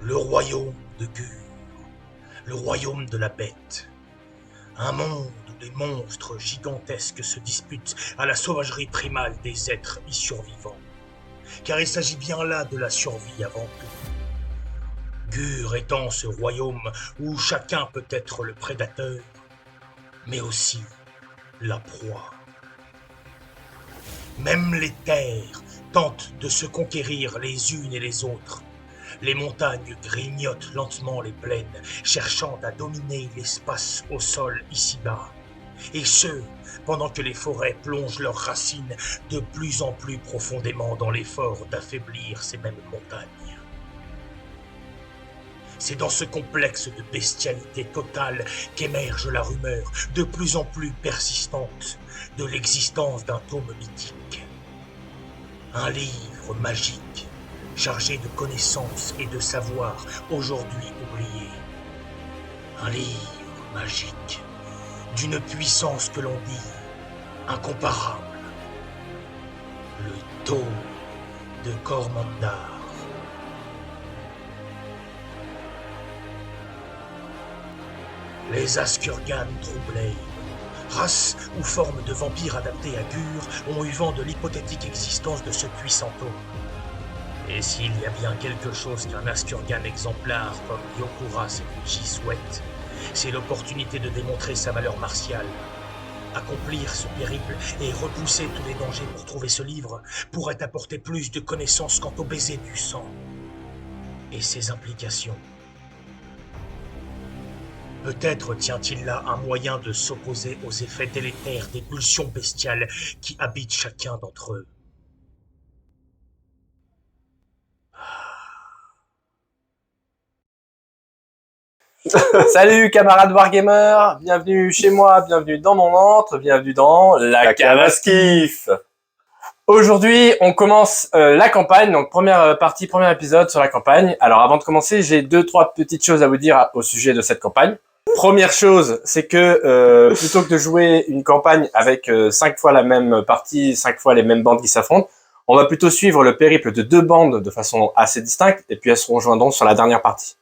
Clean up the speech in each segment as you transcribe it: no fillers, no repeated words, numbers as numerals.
Le royaume de Gur, le royaume de la bête. Un monde où les monstres gigantesques se disputent à la sauvagerie primale des êtres y survivants. Car il s'agit bien là de la survie avant tout. Gur étant ce royaume où chacun peut être le prédateur, mais aussi la proie. Même les terres tentent de se conquérir les unes et les autres. Les montagnes grignotent lentement les plaines, cherchant à dominer l'espace au sol ici-bas. Et ce, pendant que les forêts plongent leurs racines de plus en plus profondément dans l'effort d'affaiblir ces mêmes montagnes. C'est dans ce complexe de bestialité totale qu'émerge la rumeur, de plus en plus persistante, de l'existence d'un tome mythique. Un livre magique, chargé de connaissances et de savoirs aujourd'hui oubliés. Un livre magique, d'une puissance que l'on dit incomparable. Le tome de Cormandar. Les Askurgan Troublés, race ou forme de vampires adaptés à Gur, ont eu vent de l'hypothétique existence de ce puissant tome. Et s'il y a bien quelque chose qu'un Askurgan exemplaire comme Yokura Sekuchi souhaite, c'est l'opportunité de démontrer sa valeur martiale. Accomplir ce périple et repousser tous les dangers pour trouver ce livre pourrait apporter plus de connaissances quant au baiser du sang et ses implications. Peut-être tient-il là un moyen de s'opposer aux effets délétères des pulsions bestiales qui habitent chacun d'entre eux. Salut camarades Wargamer, bienvenue chez moi, bienvenue dans mon antre, bienvenue dans la cave à skiff. Aujourd'hui, on commence la campagne, donc première partie, premier épisode sur la campagne. Alors avant de commencer, j'ai 2-3 petites choses à vous dire au sujet de cette campagne. Première chose, c'est que plutôt que de jouer une campagne avec 5 fois la même partie, 5 fois les mêmes bandes qui s'affrontent, on va plutôt suivre le périple de 2 bandes de façon assez distincte, et puis elles se rejoindront sur la dernière partie.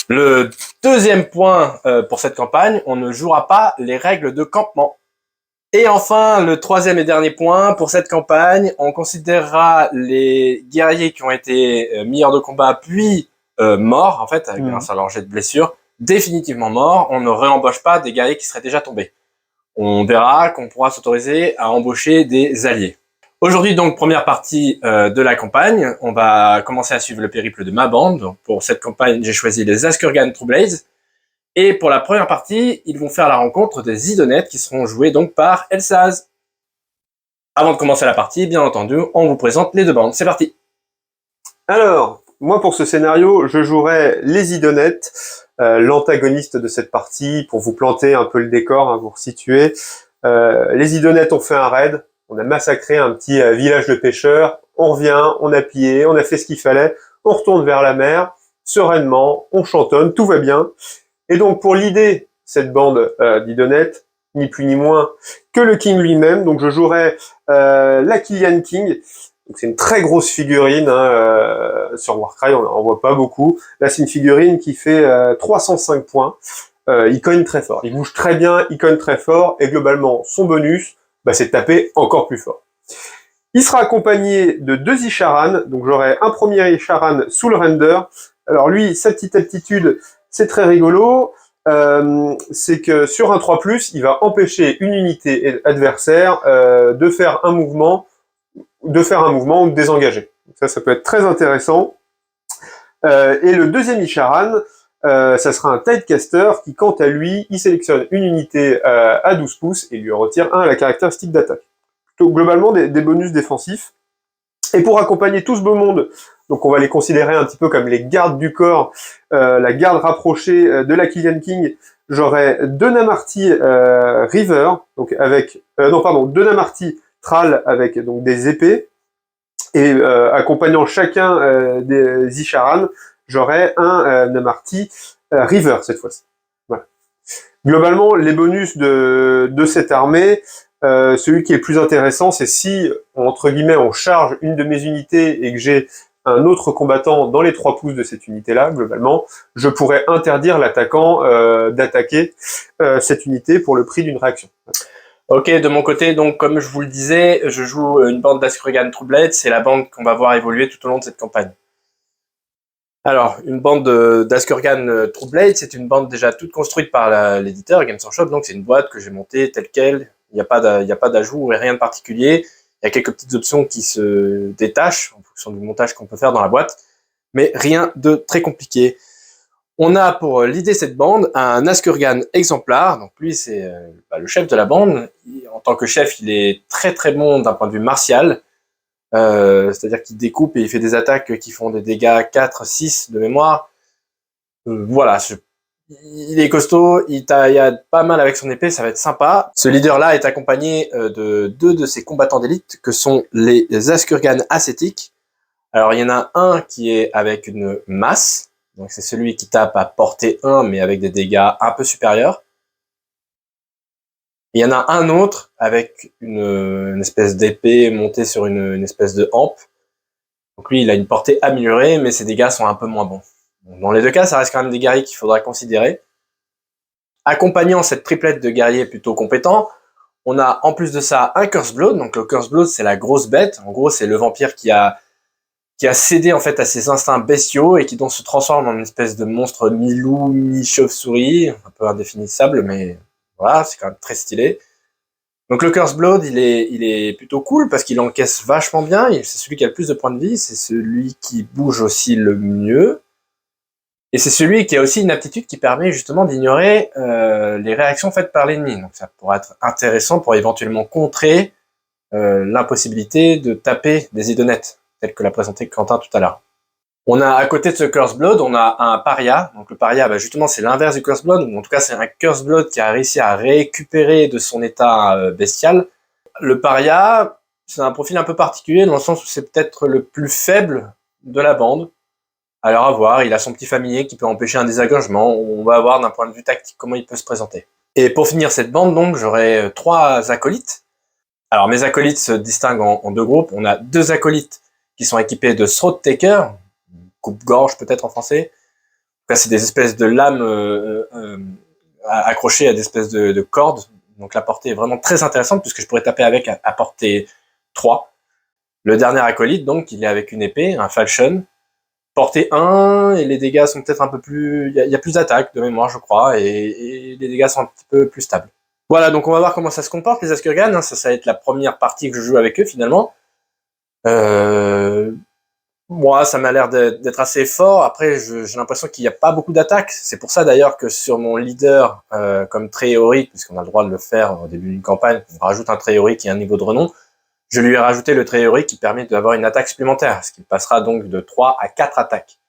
Le deuxième point pour cette campagne, on ne jouera pas les règles de campement. Et enfin, le troisième et dernier point, pour cette campagne, on considérera les guerriers qui ont été mis hors de combat puis morts, en fait, grâce à leur jet de blessure, définitivement morts. On ne réembauche pas des guerriers qui seraient déjà tombés. On verra qu'on pourra s'autoriser à embaucher des alliés. Aujourd'hui, donc, première partie de la campagne. On va commencer à suivre le périple de ma bande. Donc, pour cette campagne, j'ai choisi les Askurgan Troublés. Et pour la première partie, ils vont faire la rencontre des Idonettes qui seront joués donc par Elsaz. Avant de commencer la partie, bien entendu, on vous présente les 2 bandes. C'est parti. Alors, moi pour ce scénario, je jouerai les Idonettes, l'antagoniste de cette partie, pour vous planter un peu le décor, hein, vous resituer. Les Idonettes ont fait un raid, on a massacré un petit village de pêcheurs, on revient, on a pillé, on a fait ce qu'il fallait, on retourne vers la mer, sereinement, on chantonne, tout va bien. Et donc pour l'idée, cette bande d'Idonettes, ni plus ni moins que le King lui-même, donc je jouerai la Killian King. Donc c'est une très grosse figurine, hein, sur Warcry, on en voit pas beaucoup. Là c'est une figurine qui fait 305 points, il cogne très fort, il bouge très bien, il cogne très fort, et globalement son bonus, c'est de taper encore plus fort. Il sera accompagné de 2 Isharan, donc j'aurai un premier Isharan sous le render. Alors lui, sa petite aptitude, c'est très rigolo, c'est que sur un 3+, il va empêcher une unité adversaire de faire un mouvement ou de désengager. Ça peut être très intéressant. Et le deuxième Isharan, ça sera un Tidecaster qui, quant à lui, il sélectionne une unité à 12 pouces et lui en retire un à la caractéristique d'attaque. Plutôt globalement des bonus défensifs. Et pour accompagner tout ce beau monde, donc on va les considérer un petit peu comme les gardes du corps, la garde rapprochée de la Killian King, j'aurai 2 Namarti River, donc avec 2 Namarti Thrall avec donc des épées, et accompagnant chacun des Isharan, j'aurai un Namarti River cette fois-ci. Voilà. Globalement, les bonus de cette armée, celui qui est le plus intéressant, c'est si, entre guillemets, on charge une de mes unités et que j'ai un autre combattant dans les 3 pouces de cette unité-là, globalement, je pourrais interdire l'attaquant d'attaquer cette unité pour le prix d'une réaction. Ok, de mon côté, donc comme je vous le disais, je joue une bande d'Askurgan Trueblade, c'est la bande qu'on va voir évoluer tout au long de cette campagne. Alors, une bande d'Askurgan Trueblade, c'est une bande déjà toute construite par l'éditeur Games Workshop, donc c'est une boîte que j'ai montée telle quelle, il n'y a pas d'ajout et rien de particulier, il y a quelques petites options qui se détachent en fonction du montage qu'on peut faire dans la boîte, mais rien de très compliqué. On a pour l'idée cette bande un Askurgan exemplaire, donc lui c'est le chef de la bande. En tant que chef, il est très très bon d'un point de vue martial, c'est-à-dire qu'il découpe et il fait des attaques qui font des dégâts 4, 6 de mémoire. Voilà, il est costaud, il y a pas mal avec son épée, ça va être sympa. Ce leader-là est accompagné de 2 de ses combattants d'élite, que sont les Askurgan ascétiques. Alors il y en a un qui est avec une masse, donc c'est celui qui tape à portée 1, mais avec des dégâts un peu supérieurs. Il y en a un autre avec une espèce d'épée montée sur une espèce de hampe. Donc lui, il a une portée améliorée, mais ses dégâts sont un peu moins bons. Donc, dans les 2 cas, ça reste quand même des guerriers qu'il faudra considérer. Accompagnant cette triplette de guerriers plutôt compétents, on a en plus de ça un Curse Blood. Donc le Curse Blood, c'est la grosse bête. En gros, c'est le vampire qui a cédé en fait à ses instincts bestiaux et qui donc se transforme en une espèce de monstre mi-loup, mi-chauve-souris, un peu indéfinissable, mais voilà, c'est quand même très stylé. Donc le Curse Blood, il est plutôt cool parce qu'il encaisse vachement bien, c'est celui qui a le plus de points de vie, c'est celui qui bouge aussi le mieux, et c'est celui qui a aussi une aptitude qui permet justement d'ignorer les réactions faites par l'ennemi. Donc ça pourrait être intéressant pour éventuellement contrer l'impossibilité de taper des idonettes, tel que l'a présenté Quentin tout à l'heure. On a à côté de ce Curse Blood, on a un Paria. Donc le Paria, justement, c'est l'inverse du Curse Blood, ou en tout cas c'est un Curse Blood qui a réussi à récupérer de son état bestial. Le Paria, c'est un profil un peu particulier dans le sens où c'est peut-être le plus faible de la bande. Alors à voir, il a son petit familier qui peut empêcher un désengagement. On va voir d'un point de vue tactique comment il peut se présenter. Et pour finir cette bande, donc, j'aurai 3 acolytes. Alors mes acolytes se distinguent en 2 groupes. On a 2 acolytes qui sont équipés de Throat Taker, coupe-gorge peut-être en français. En tout cas, c'est des espèces de lames accrochées à des espèces de cordes. Donc la portée est vraiment très intéressante puisque je pourrais taper avec à portée 3. Le dernier acolyte, donc, il est avec une épée, un falchion. Portée 1, et les dégâts sont peut-être un peu plus... Il y a plus d'attaques de mémoire, je crois, et les dégâts sont un petit peu plus stables. Voilà, donc on va voir comment ça se comporte, les Askurgan. Ça va être la première partie que je joue avec eux, finalement. Moi, ça m'a l'air d'être assez fort. Après, j'ai l'impression qu'il n'y a pas beaucoup d'attaques. C'est pour ça, d'ailleurs, que sur mon leader, comme trait héroïque, puisqu'on a le droit de le faire au début d'une campagne, on rajoute un trait héroïque et un niveau de renom, je lui ai rajouté le trait héroïque qui permet d'avoir une attaque supplémentaire, ce qui passera donc de 3 à 4 attaques.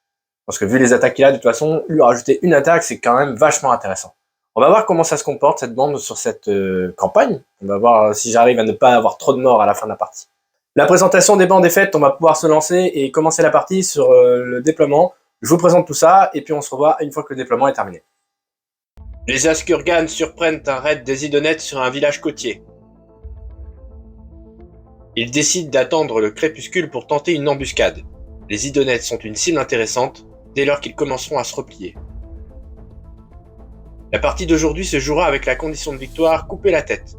Parce que vu les attaques qu'il a, de toute façon, lui rajouter une attaque, c'est quand même vachement intéressant. On va voir comment ça se comporte, cette bande, sur cette campagne. On va voir si j'arrive à ne pas avoir trop de morts à la fin de la partie. La présentation des bandes est faite, on va pouvoir se lancer et commencer la partie sur le déploiement. Je vous présente tout ça, et puis on se revoit une fois que le déploiement est terminé. Les Askurgan surprennent un raid des Idonettes sur un village côtier. Ils décident d'attendre le crépuscule pour tenter une embuscade. Les Idonettes sont une cible intéressante, dès lors qu'ils commenceront à se replier. La partie d'aujourd'hui se jouera avec la condition de victoire couper la tête.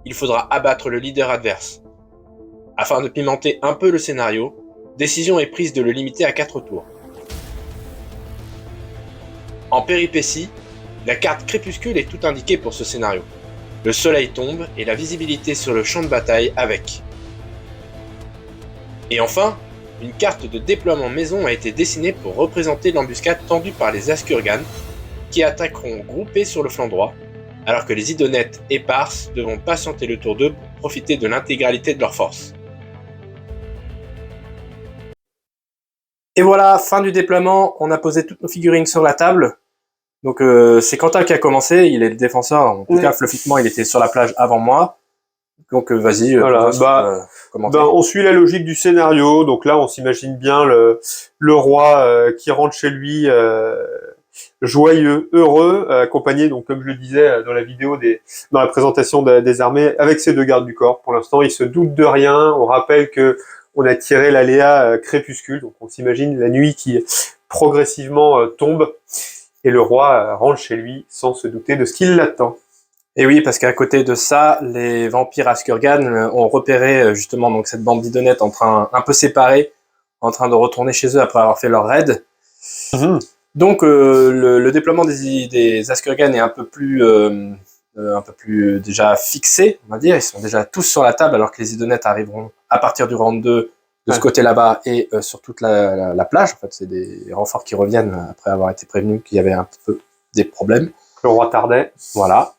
Il faudra abattre le leader adverse. Afin de pimenter un peu le scénario, décision est prise de le limiter à 4 tours. En péripétie, la carte crépuscule est tout indiquée pour ce scénario. Le soleil tombe et la visibilité sur le champ de bataille avec. Et enfin, une carte de déploiement maison a été dessinée pour représenter l'embuscade tendue par les Askurgan, qui attaqueront groupés sur le flanc droit, alors que les Idonettes éparses devront patienter le tour 2 pour profiter de l'intégralité de leur force. Et voilà, fin du déploiement, on a posé toutes nos figurines sur la table. Donc c'est Quentin qui a commencé, il est le défenseur, en tout cas fluffiquement il était sur la plage avant moi. Donc vas-y, voilà, on suit la logique du scénario. Donc là, on s'imagine bien le roi qui rentre chez lui joyeux, heureux, accompagné, donc comme je le disais dans la vidéo dans la présentation des armées, avec ses 2 gardes du corps. Pour l'instant, il se doute de rien. On rappelle que on a tiré l'aléa crépuscule, donc on s'imagine la nuit qui progressivement tombe, et le roi rentre chez lui sans se douter de ce qui l'attend. Et oui, parce qu'à côté de ça, les vampires Askurgan ont repéré justement donc cette bande d'Idonette en train, un peu séparée, en train de retourner chez eux après avoir fait leur raid. Donc le déploiement des Askurgan est un peu plus déjà fixé, on va dire. Ils sont déjà tous sur la table, alors que les Idonettes arriveront à partir du round 2 de ce côté là-bas et sur toute la plage. En fait, c'est des renforts qui reviennent après avoir été prévenus qu'il y avait un petit peu des problèmes. Le roi tardait. Voilà.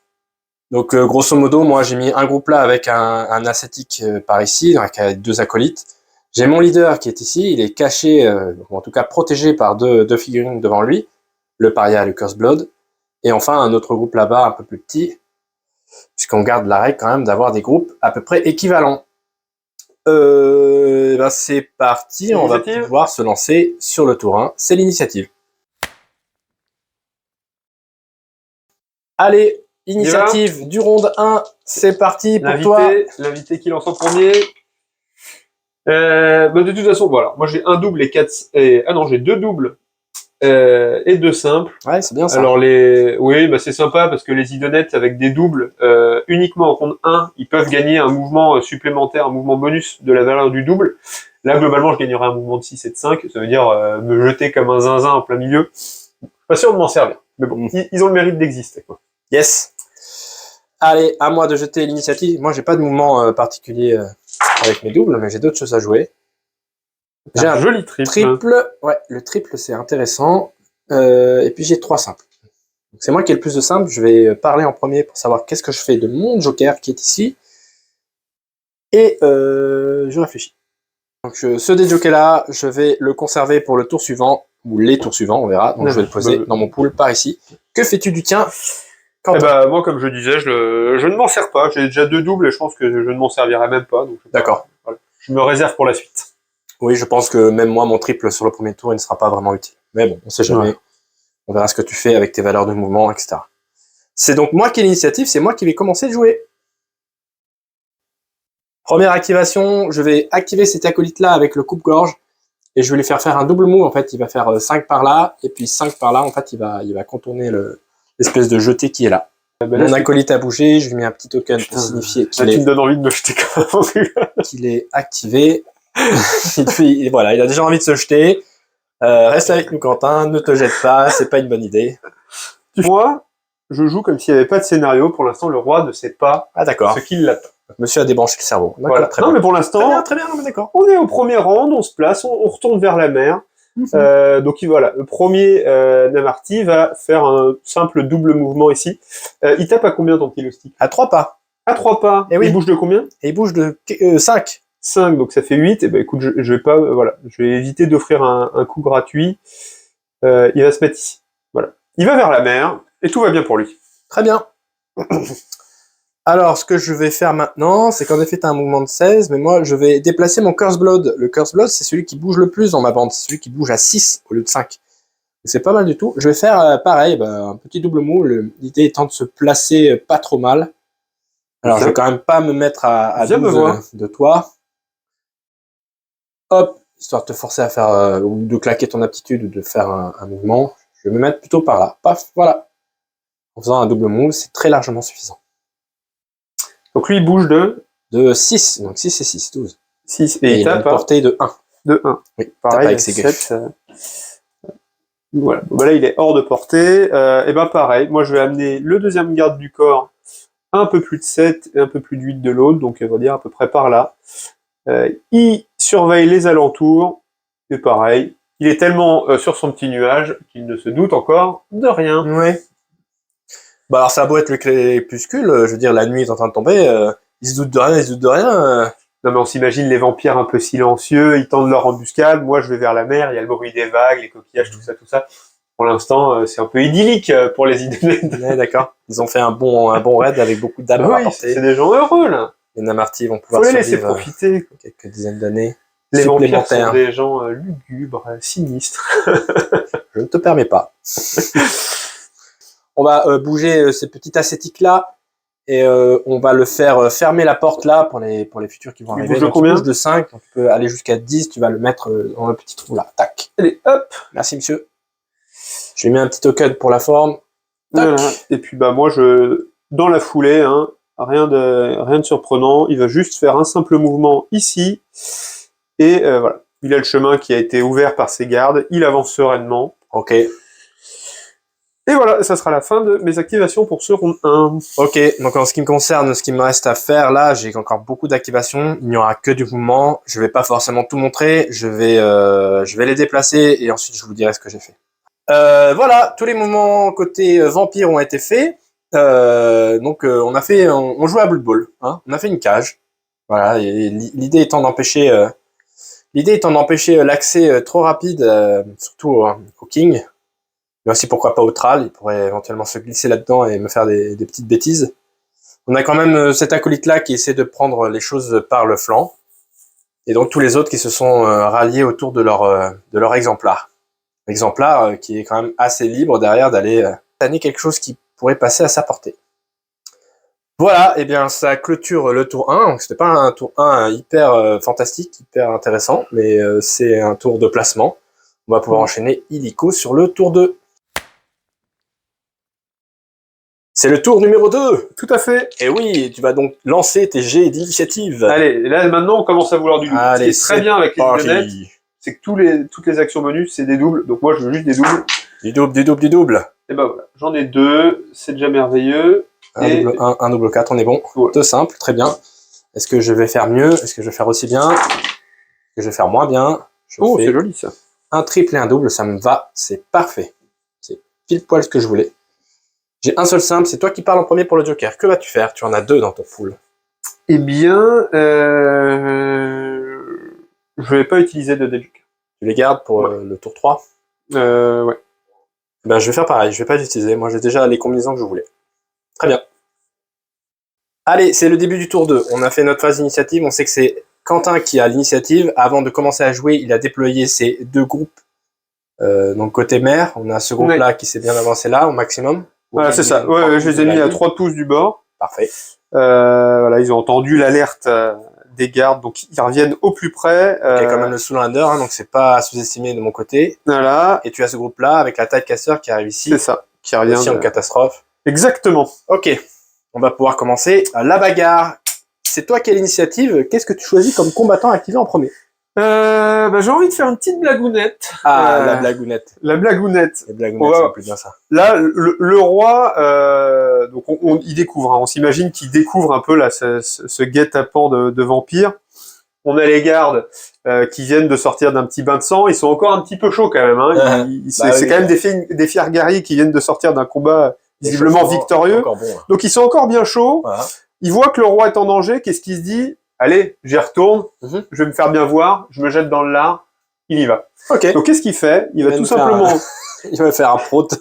Donc grosso modo, moi j'ai mis un groupe là avec un ascétique par ici, avec 2 acolytes. J'ai mon leader qui est ici, il est caché, ou en tout cas protégé par deux figurines devant lui, le Paria et le Curse Blood. Et enfin un autre groupe là-bas, un peu plus petit, puisqu'on garde la règle quand même d'avoir des groupes à peu près équivalents. Ben c'est parti, on va pouvoir se lancer sur le tour 1, c'est l'initiative. Allez, initiative du round 1, c'est parti pour toi. L'invité qui lance en premier. De toute façon, voilà. Moi, j'ai un double et 4... Ah non, j'ai 2 doubles et 2 simples. Ouais, c'est bien ça. Alors, oui, bah, c'est sympa parce que les Idonettes, avec des doubles, uniquement en round 1, ils peuvent gagner un mouvement supplémentaire, un mouvement bonus de la valeur du double. Là, globalement, je gagnerai un mouvement de 6 et de 5. Ça veut dire me jeter comme un zinzin en plein milieu. Je suis pas sûr de m'en servir. Mais bon, ils ont le mérite d'exister, quoi. Yes. Allez, à moi de jeter l'initiative. Moi, j'ai pas de mouvement particulier avec mes doubles, mais j'ai d'autres choses à jouer. J'ai un joli triple. Ouais, le triple, c'est intéressant. Et puis, j'ai 3 simples. C'est moi qui ai le plus de simples. Je vais parler en premier pour savoir qu'est-ce que je fais de mon joker qui est ici. Et je réfléchis. Donc, ce dé joker là, je vais le conserver pour le tour suivant, ou les tours suivants, on verra. Donc, je vais le poser dans mon pool par ici. Que fais-tu du tien ? Moi, comme je disais, je ne m'en sers pas. J'ai déjà 2 doubles et je pense que je ne m'en servirai même pas. D'accord. Voilà. Je me réserve pour la suite. Oui, je pense que même moi, mon triple sur le premier tour, il ne sera pas vraiment utile. Mais bon, on sait jamais. Ouais. On verra ce que tu fais avec tes valeurs de mouvement, etc. C'est donc moi qui ai l'initiative, c'est moi qui vais commencer de jouer. Première activation, je vais activer cet acolyte-là avec le coupe-gorge et je vais lui faire un double move. En fait, il va faire 5 par là et puis 5 par là. En fait, il va contourner l'espèce de jeté qui est là. Mon acolyte a bougé, je lui mets un petit token pour signifier qu'il tu me donnes envie de me jeter quand même. Qu'il est activé. Voilà, il a déjà envie de se jeter. Reste avec nous, Quentin, ne te jette pas, c'est pas une bonne idée. Moi, je joue comme s'il n'y avait pas de scénario. Pour l'instant, le roi ne sait pas ce qu'il l'attend. Monsieur a débranché le cerveau. Voilà. Très bien. Mais pour l'instant, très bien, non, mais d'accord. On est au premier round, on se place, on retourne vers la mer. Donc voilà, le premier Namarty va faire un simple double mouvement ici. Il tape à combien ton kilo stick ? À 3 pas. À 3 pas. Et oui. Il bouge de combien ? Et il bouge de 5. 5, donc ça fait 8. Et ben écoute, je vais pas, voilà, je vais éviter d'offrir un coup gratuit. Il va se mettre ici. Voilà. Il va vers la mer et tout va bien pour lui. Très bien. Alors, ce que je vais faire maintenant, c'est qu'en effet, tu as un mouvement de 16, mais moi, je vais déplacer mon Curse Blood. Le Curse Blood, c'est celui qui bouge le plus dans ma bande. C'est celui qui bouge à 6 au lieu de 5. C'est pas mal du tout. Je vais faire pareil, un petit double move. L'idée étant de se placer pas trop mal. Alors, je vais quand même pas me mettre à 12 de toi. Hop, histoire de te forcer à faire, ou de claquer ton aptitude, ou de faire un mouvement. Je vais me mettre plutôt par là. Paf, voilà. En faisant un double move, c'est très largement suffisant. Donc lui, il bouge de 6. Donc 6 et 6, 12. 6. Et il a une portée de 1. De 1. Oui, pareil, avec ses griffes. Voilà. Bon, là, il est hors de portée. Et pareil, moi, je vais amener le deuxième garde du corps un peu plus de 7 et un peu plus de 8 de l'autre. Donc, on va dire à peu près par là. Il surveille les alentours. Et pareil, il est tellement sur son petit nuage qu'il ne se doute encore de rien. Oui. Bah alors ça a beau être le crépuscule, je veux dire la nuit est en train de tomber, ils se doutent de rien, Non mais on s'imagine les vampires un peu silencieux, ils tendent leur embuscade, moi je vais vers la mer, il y a le bruit des vagues, les coquillages, tout ça. Pour l'instant, c'est un peu idyllique pour les Idonettes. Ouais, d'accord. Ils ont fait un bon raid avec beaucoup d'âmes à apporter. C'est des gens heureux là. Les Namarty vont pouvoir survivre. Faut les laisser profiter. Quelques dizaines d'années. Les vampires sont des gens lugubres, sinistres. Je ne te permets pas. On va bouger ces petits ascétiques là Et on va le faire fermer la porte là pour les futurs qui vont Il arriver. bouge de Donc, combien? il bouge de 5, donc tu peux aller jusqu'à 10, tu vas le mettre dans le petit trou là. Tac. Allez, hop. Merci monsieur. Je lui mets un petit token pour la forme. Tac. Voilà. Et puis bah moi dans la foulée, hein, rien de surprenant. Il va juste faire un simple mouvement ici et voilà. Il a le chemin qui a été ouvert par ses gardes. Il avance sereinement. Ok. Et voilà, ça sera la fin de mes activations pour ce round 1. Ok, donc en ce qui me concerne, ce qui me reste à faire là, j'ai encore beaucoup d'activations. Il n'y aura que du mouvement. Je vais pas forcément tout montrer. Je vais les déplacer et ensuite je vous dirai ce que j'ai fait. Voilà, tous les mouvements côté vampire ont été faits. On joue à Blood Bowl. Hein, on a fait une cage. Voilà, et l'idée étant d'empêcher l'accès trop rapide, surtout au King. Mais aussi, pourquoi pas au Thrall, il pourrait éventuellement se glisser là-dedans et me faire des petites bêtises. On a quand même cet acolyte-là qui essaie de prendre les choses par le flanc. Et donc tous les autres qui se sont ralliés autour de leur exemplar. Exemplar qui est quand même assez libre derrière d'aller tanner quelque chose qui pourrait passer à sa portée. Voilà, et bien ça clôture le tour 1. Donc c'était pas un tour 1 hyper fantastique, hyper intéressant, mais c'est un tour de placement. On va pouvoir enchaîner illico sur le tour 2. C'est le tour numéro 2. Tout à fait. Et oui, tu vas donc lancer tes jets d'initiative. Allez, là maintenant on commence à vouloir du double. Allez, Ce qui est très bien avec les parti. lunettes, c'est que toutes les actions bonus c'est des doubles. Donc moi je veux juste des doubles. Du double, du double, du double. Et ben voilà, j'en ai 2, c'est déjà merveilleux. Un double 1, un double 4, on est bon. Ouais. Tout simple, très bien. Est-ce que je vais faire mieux? Est-ce que je vais faire aussi bien? Est-ce que je vais faire moins bien? Je Oh, fais c'est joli ça. un triple et un double, ça me va, c'est parfait. C'est pile poil ce que je voulais. J'ai un seul simple, c'est toi qui parles en premier pour le Joker. Que vas-tu faire? Tu en as 2 dans ton pool. Eh bien, je vais pas utiliser de Joker. Tu les gardes pour le tour 3? Ouais. Ben, je vais faire pareil, je vais pas les utiliser. Moi, j'ai déjà les combinaisons que je voulais. Très bien. Allez, c'est le début du tour 2. On a fait notre phase d'initiative. On sait que c'est Quentin qui a l'initiative. Avant de commencer à jouer, il a déployé ses 2 groupes. Donc, côté mer, on a ce groupe-là qui s'est bien avancé là, au maximum. Voilà, c'est ça. Ouais, je les ai mis à 3 pouces du bord. Parfait. Voilà, ils ont entendu l'alerte des gardes, donc ils reviennent au plus près. Il y a quand même le Soulander, hein, donc c'est pas à sous-estimer de mon côté. Voilà. Et tu as ce groupe-là avec la taille casseur qui arrive ici. C'est ça. Qui revient. Aussi en catastrophe. Exactement. Ok. On va pouvoir commencer la bagarre. C'est toi qui as l'initiative. Qu'est-ce que tu choisis comme combattant activé en premier? J'ai envie de faire une petite blagounette. Ah, la blagounette. La blagounette. Les blagounettes, c'est plus bien ça. Là, le roi, donc il découvre. Hein, on s'imagine qu'il découvre un peu là ce guet-apens de vampires. On a les gardes qui viennent de sortir d'un petit bain de sang. Ils sont encore un petit peu chauds quand même. Hein. C'est quand même des fiers guerriers qui viennent de sortir d'un combat visiblement victorieux. Bon, hein. Donc ils sont encore bien chauds. Voilà. Ils voient que le roi est en danger. Qu'est-ce qu'il se dit? Allez, j'y retourne. Je vais me faire bien voir. Je me jette dans le lard. Il y va. Ok. Donc qu'est-ce qu'il fait? Il va tout simplement... Il va faire un prote.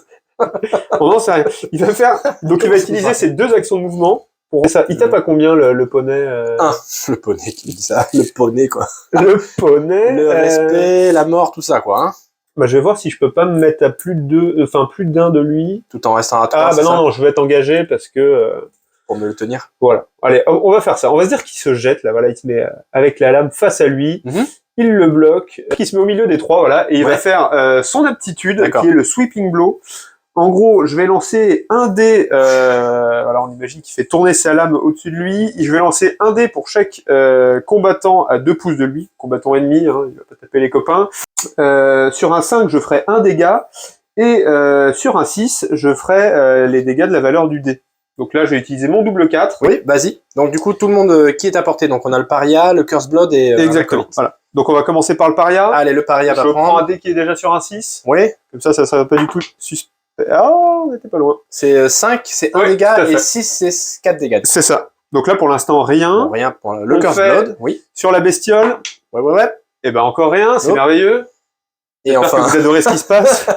Non, c'est rien. Il va faire... Donc il va utiliser ses 2 actions de mouvement. Pour ça. Il tape à combien le poney Le poney qui dit ça. Le poney, quoi. Le poney. Le respect, la mort, tout ça, quoi. Hein. Bah, je vais voir si je peux pas me mettre à plus d'un de lui. Tout en restant à 3. Ah, bah non, je vais être engagé parce que... Pour me le tenir. Voilà. Allez, on va faire ça. On va se dire qu'il se jette, là. Voilà, il se met avec la lame face à lui. Il le bloque. Il se met au milieu des 3, voilà. Et il va faire son aptitude, qui est le sweeping blow. En gros, je vais lancer un dé, voilà, on imagine qu'il fait tourner sa lame au-dessus de lui. Je vais lancer un dé pour chaque combattant à 2 pouces de lui, combattant ennemi, hein, il va pas taper les copains. Sur un 5, je ferai un dégât, et sur un 6, je ferai les dégâts de la valeur du dé. Donc là, je vais utiliser mon double 4. Oui, vas-y. Donc du coup, tout le monde qui est à portée. Donc on a le paria, le curse blood et... Exactement, voilà. Donc on va commencer par le paria. Allez, le paria va prendre. Je prends un prendre. dé qui est déjà sur un 6. Oui. Comme ça va pas du tout suspect. Ah, on n'était pas loin. C'est 5, c'est 1 dégât, et 6, c'est 4 dégâts. C'est ça. Donc là, pour l'instant, rien. Bon, rien pour le curse blood, oui. Sur la bestiole. Ouais. Et ben encore rien, c'est merveilleux. Et enfin... que vous adorez ce qui se passe.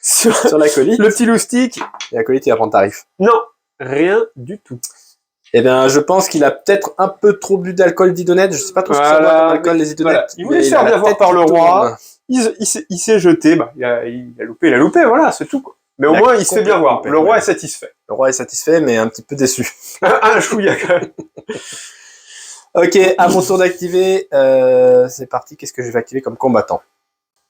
sur l'acolyte. Le petit loustic. Et l'acolyte, il va prendre tarif. Non, rien du tout. Eh bien, je pense qu'il a peut-être un peu trop bu d'alcool d'Idonette. Je sais pas trop ce que ça doit comme alcool, les Idonette. Voilà. Il voulait se faire bien voir par le roi. Il s'est jeté. Bah, il a loupé, voilà, c'est tout, quoi. Mais au Il a moins, il se fait bien complètement voir. loupé, Le roi ouais. est satisfait. Le roi est satisfait, mais un petit peu déçu. Un chouïa, quand même. Ok, à mon tour d'activer. C'est parti. Qu'est-ce que je vais activer comme combattant?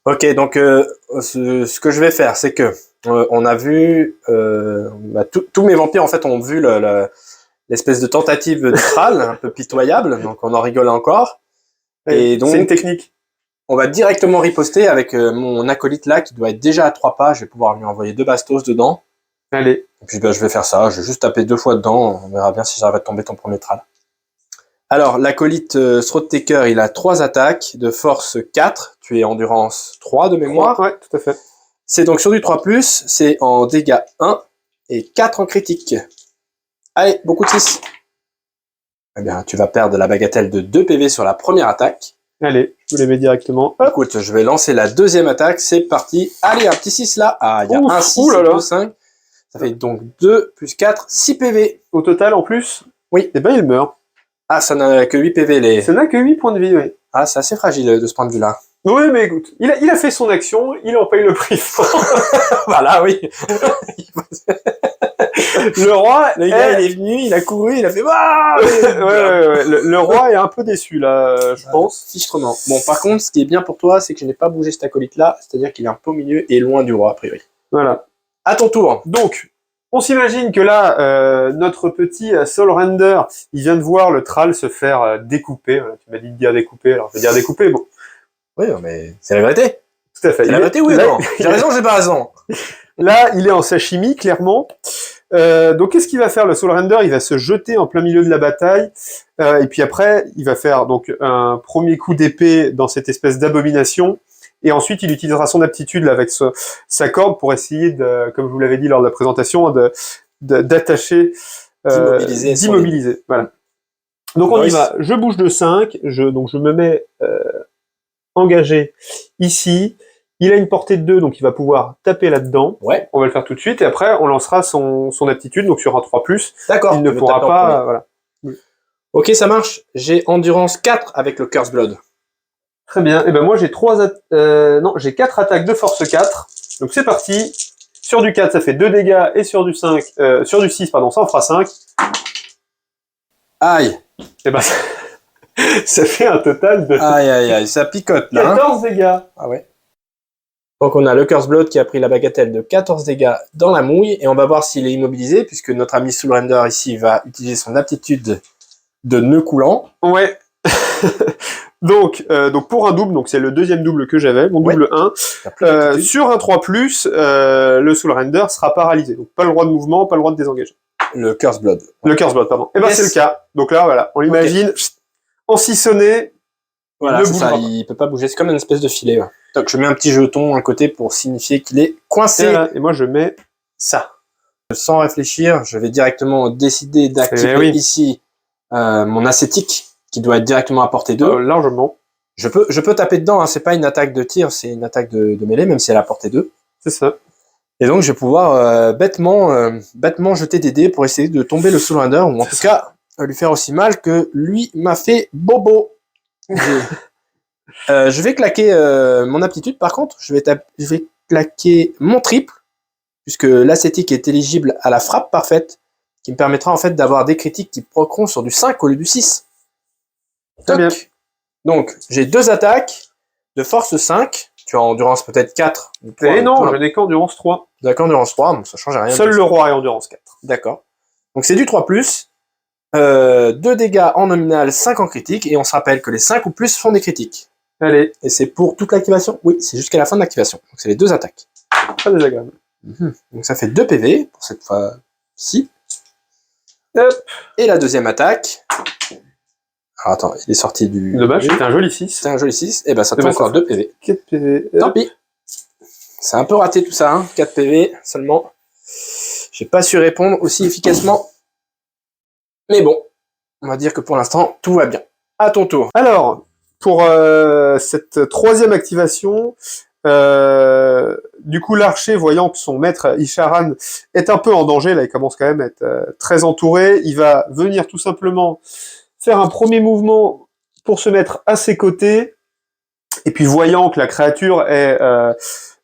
Ok, donc ce que je vais faire, c'est que on a vu, tous mes vampires en fait ont vu l'espèce de tentative de Thrall, un peu pitoyable, donc on en rigole encore. Et donc c'est une technique. on va directement riposter avec mon acolyte là qui doit être déjà à 3 pas. Je vais pouvoir lui envoyer 2 bastos dedans. Allez. Et puis je vais faire ça. Je vais juste taper 2 fois dedans. On verra bien si j'arrive à tomber ton premier Thrall. Alors, l'acolyte Throat-Taker, il a 3 attaques de force 4. Tu es endurance 3 de mémoire. Ouais, tout à fait. C'est donc sur du 3+, c'est en dégâts 1 et 4 en critique. Allez, beaucoup de 6. Eh bien, tu vas perdre la bagatelle de 2 PV sur la première attaque. Allez, je vous les mets directement. Hop. Écoute, je vais lancer la deuxième attaque, c'est parti. Allez, un petit 6 là. Ah, il y a Ouf, un 6 oulala. et 2, 5. Ça fait donc 2 plus 4, 6 PV. Au total, en plus, Oui. Eh ben, il meurt. Ah, ça n'a que 8 PV les... Ça n'a que 8 points de vie, oui. Ah, c'est assez fragile de ce point de vue-là. Oui, mais écoute, il a fait son action, il en paye le prix. Voilà, oui. Le roi, Le gars, il est venu, il a couru, il a fait... Ah ouais. Le roi est un peu déçu, là, je pense. Fichtrement. Bon, par contre, ce qui est bien pour toi, c'est que je n'ai pas bougé cet acolyte-là, c'est-à-dire qu'il est un peu au milieu et loin du roi, a priori. Voilà. À ton tour. Donc, on s'imagine que là, notre petit Soul Render, il vient de voir le Thrall se faire découper. Voilà, tu m'as dit de dire découper, alors je vais dire découper, bon. Oui, mais c'est la vérité. Tout à fait. C'est la vérité, oui ou là, non? J'ai raison, j'ai pas raison. Là, il est en sashimi, clairement. Donc, qu'est-ce qu'il va faire, le Soul Render? Il va se jeter en plein milieu de la bataille. Et puis après, il va faire donc un premier coup d'épée dans cette espèce d'abomination. Et ensuite, il utilisera son aptitude là, avec sa corde pour essayer, comme je vous l'avais dit lors de la présentation, d'attacher, d'immobiliser. Voilà. Donc, on y va. Je bouge de 5. Donc, je me mets engagé ici. Il a une portée de 2, donc il va pouvoir taper là-dedans. Ouais. On va le faire tout de suite. Et après, on lancera son aptitude, donc sur un 3+. D'accord. Il ne pourra pas... voilà. Ok, ça marche. J'ai endurance 4 avec le Curse Blood. Très bien. Et ben moi, j'ai 4 attaques de force 4. Donc c'est parti. Sur du 4, ça fait 2 dégâts. Et sur du 5... sur du 6, pardon, ça en fera 5. Aïe. Et ben ça fait un total de Aïe, ça picote là. 14 dégâts. Ah ouais. Donc on a le Curse Blood qui a pris la bagatelle de 14 dégâts dans la mouille, et on va voir s'il est immobilisé, puisque notre ami Soul Render ici va utiliser son aptitude de nœud coulant. Ouais. donc pour un double, donc c'est le deuxième double que j'avais, mon double 1, sur un 3+, le Soul Render sera paralysé. Donc pas le droit de mouvement, pas le droit de désengager. Le Curse Blood. Le Curse Blood, pardon. Et ben c'est le cas. Donc là, voilà, on l'imagine en sissonné. Voilà, c'est ça, il peut pas bouger, c'est comme une espèce de filet. Ouais. Donc je mets un petit jeton à côté pour signifier qu'il est coincé. Et moi je mets ça. Sans réfléchir, je vais directement décider d'activer ici mon ascétique, qui doit être directement à portée 2. Largement. Je peux taper dedans, hein, c'est pas une attaque de tir, c'est une attaque de mêlée, même si elle est à portée 2. C'est ça. Et donc je vais pouvoir bêtement jeter des dés pour essayer de tomber le Soul Render, ou en tout cas lui faire aussi mal que lui m'a fait bobo. Je vais claquer mon aptitude, par contre, je vais claquer mon triple, puisque l'ascétique est éligible à la frappe parfaite, qui me permettra en fait d'avoir des critiques qui proqueront sur du 5 au lieu du 6. Très bien. Donc, j'ai 2 attaques de force 5, tu as endurance peut-être 4. Et non, je n'ai qu'endurance 3. D'accord, endurance 3, donc ça change rien. Seul le roi est endurance 4. D'accord. Donc c'est du 3+, 2 dégâts en nominal, 5 en critique, et on se rappelle que les 5 ou plus font des critiques. Allez. Et c'est pour toute l'activation? Oui, c'est jusqu'à la fin de l'activation. Donc c'est les 2 attaques. Pas désagréable. Donc ça fait 2 PV pour cette fois-ci. Et la deuxième attaque. Alors attends, il est sorti du... Dommage, c'était un joli 6. C'est un joli 6. Et ben ça te fait encore 2 PV. 4 PV. Tant pis. C'est un peu raté tout ça, hein. 4 PV seulement. J'ai pas su répondre aussi efficacement. Mais bon, on va dire que pour l'instant, tout va bien. À ton tour. Alors, pour cette troisième activation, du coup, l'archer, voyant que son maître Isharan est un peu en danger, là, il commence quand même à être très entouré, il va venir tout simplement faire un premier mouvement pour se mettre à ses côtés, et puis voyant que la créature est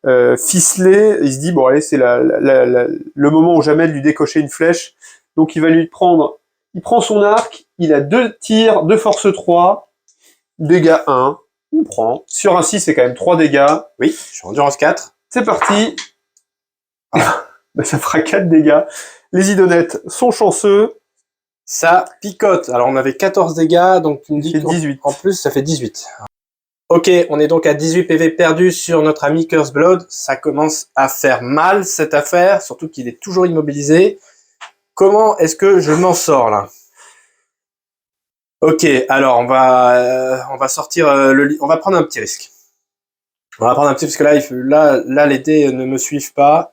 ficelé. Il se dit, bon allez, c'est le moment ou jamais de lui décocher une flèche. Donc il va lui prendre, il prend son arc, il a 2 tirs, de force 3, dégâts 1, on prend. Sur un 6, c'est quand même 3 dégâts. Oui, je suis endurance 4. C'est parti. Bah, ça fera 4 dégâts. Les idonettes sont chanceux. Ça picote. Alors on avait 14 dégâts, donc tu me dis C'est 18. en plus ça fait 18. Ok, on est donc à 18 PV perdus sur notre ami Curse Blood. Ça commence à faire mal cette affaire, surtout qu'il est toujours immobilisé. Comment est-ce que je m'en sors là? Ok, alors on va sortir on va prendre un petit risque. On va prendre un petit parce que là les dés ne me suivent pas.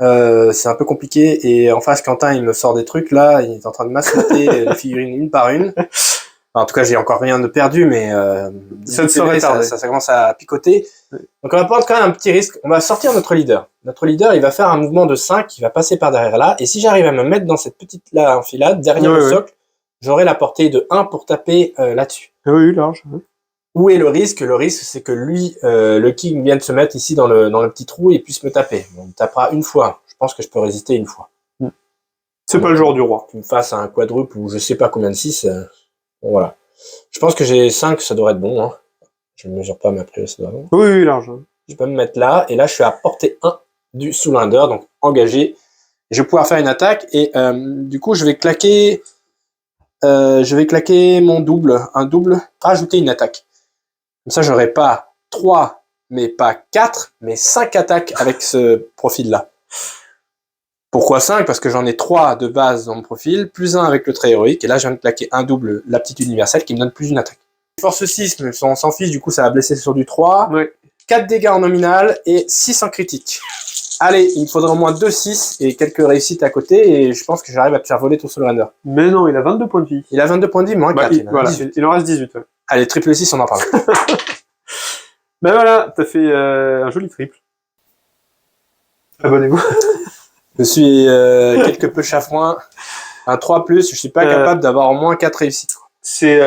C'est un peu compliqué et en face Quentin il me sort des trucs là, il est en train de m'assauter les figurines une par une. Enfin, en tout cas j'ai encore rien de perdu mais Ça ne saurait tarder. ça commence à picoter. Donc on va prendre quand même un petit risque. On va sortir notre leader. Notre leader il va faire un mouvement de 5, il va passer par derrière là et si j'arrive à me mettre dans cette petite là enfilade derrière le socle, j'aurai la portée de 1 pour taper là-dessus. Oui, large. Où est le risque? Le risque, c'est que lui, le king vienne se mettre ici dans le petit trou et puisse me taper. Bon, il tapera une fois. Je pense que je peux résister une fois. C'est pas le genre du roi. Tu me fasses un quadruple ou je sais pas combien de 6. Bon, voilà. Je pense que j'ai 5, ça devrait être bon. Hein. Je ne mesure pas, mais après, ça doit être bon. Oui, large. Je peux me mettre là. Et là, je suis à portée 1 du Soulander, donc engagé. Je vais pouvoir faire une attaque. Et du coup, je vais claquer mon double. Un double. Rajouter une attaque. Comme ça, j'aurai pas 3, mais pas 4, mais 5 attaques avec ce profil-là. Pourquoi 5? Parce que j'en ai 3 de base dans mon profil, plus 1 avec le trait héroïque, et là, je viens de claquer un double, l'aptitude universelle, qui me donne plus d'une attaque. Force 6, mais on s'en fiche, du coup, ça va blesser sur du 3. Ouais. 4 dégâts en nominal et 6 en critique. Allez, il me faudra au moins 2 6 et quelques réussites à côté, et je pense que j'arrive à te faire voler ton Soulrunner. Mais non, il a 22 points de vie. Il a 22 points de vie, moins 4. Voilà, il en reste 18. Ouais. Allez, triple 6, on en parle. Ben voilà, t'as fait un joli triple. Abonnez-vous. Je suis quelque peu chafouin. Un 3+, je suis pas capable d'avoir au moins 4 réussites. C'est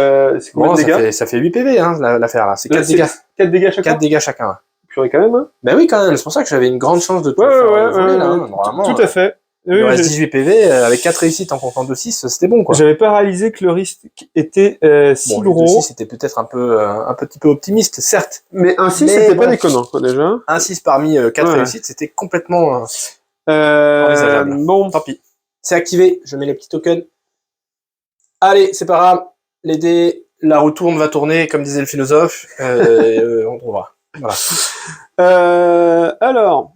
combien de dégâts? Ça fait 8 PV, hein, l'affaire là. C'est 4 dégâts. 4 dégâts chacun? 4 dégâts chacun. Ouais. Purée quand même, hein? Ben oui, quand même. C'est pour ça que j'avais une grande chance de tout faire voler, là. Hein, normalement, tout à fait. Il me reste 18 PV, avec 4 réussites en comptant 2-6, c'était bon, quoi. J'avais pas réalisé que le risque était si gros. 2-6, c'était peut-être un petit peu optimiste, certes. Mais un 6, c'était pas déconnant, quoi, déjà. Un 6 parmi 4 réussites, c'était complètement envisageable. Bon. Tant pis. C'est activé, je mets les petits tokens. Allez, c'est pas grave. Les dés, la roue tourne, va tourner, comme disait le philosophe. On trouvera. Voilà. Alors...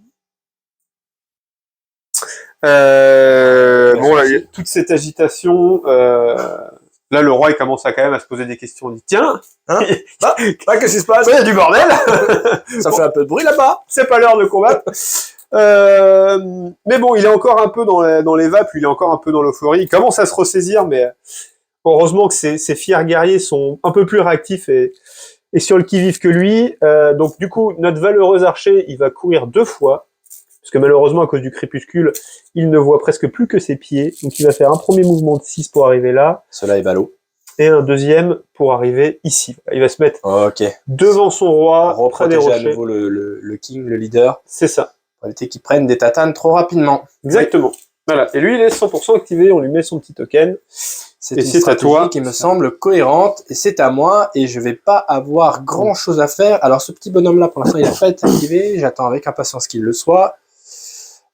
bon, là, il y a toute cette agitation. Là, le roi, il commence à quand même à se poser des questions. Il dit, tiens, qu'est-ce qui se passe? il y a du bordel. Ça fait un peu de bruit là-bas. C'est pas l'heure de combattre. Mais bon, il est encore un peu dans les vapes, il est encore un peu dans l'euphorie. Il commence à se ressaisir, mais heureusement que ses fiers guerriers sont un peu plus réactifs et sur le qui-vive que lui. Donc du coup, notre valeureux archer, il va courir 2 fois. Parce que malheureusement, à cause du crépuscule, il ne voit presque plus que ses pieds. Donc il va faire un premier mouvement de 6 pour arriver là. Cela est ballot. Et un deuxième pour arriver ici. Il va se mettre devant son roi, près des rochers. À nouveau le king, le leader. C'est ça. Pour éviter qu'il prenne des tatanes trop rapidement. Exactement. Oui. Voilà. Et lui, il est 100% activé. On lui met son petit token. C'est une stratégie qui me semble cohérente. Et c'est à moi. Et je vais pas avoir grand chose à faire. Alors ce petit bonhomme-là, pour l'instant, il n'a pas été activé. J'attends avec impatience qu'il le soit.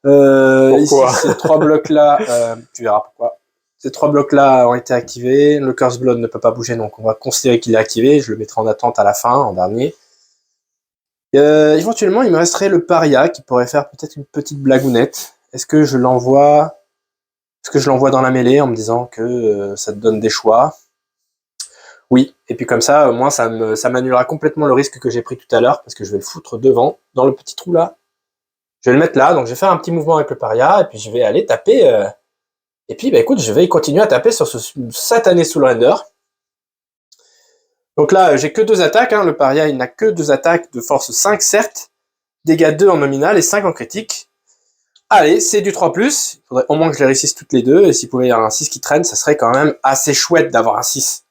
Pourquoi? Ici, ces 3 blocs-là, tu verras pourquoi. Ces 3 blocs-là ont été activés. Le Curse Blood ne peut pas bouger, donc on va considérer qu'il est activé. Je le mettrai en attente à la fin, en dernier. Éventuellement, il me resterait le Paria, qui pourrait faire peut-être une petite blagounette. Est-ce que je l'envoie dans la mêlée en me disant que ça te donne des choix? Oui. Et puis comme ça, au moins, ça m'annulera complètement le risque que j'ai pris tout à l'heure, parce que je vais le foutre devant, dans le petit trou là. Je vais le mettre là, donc je vais faire un petit mouvement avec le Paria, et puis je vais aller taper. Et puis, écoute, je vais continuer à taper sur ce satané Soulrunner. Donc là, j'ai que 2 attaques. Hein. Le Paria, il n'a que 2 attaques de force 5, certes. Dégâts 2 en nominal et 5 en critique. Allez, c'est du 3+. Il faudrait au moins que je les réussisse toutes les deux. Et s'il pouvait y avoir un 6 qui traîne, ça serait quand même assez chouette d'avoir un 6.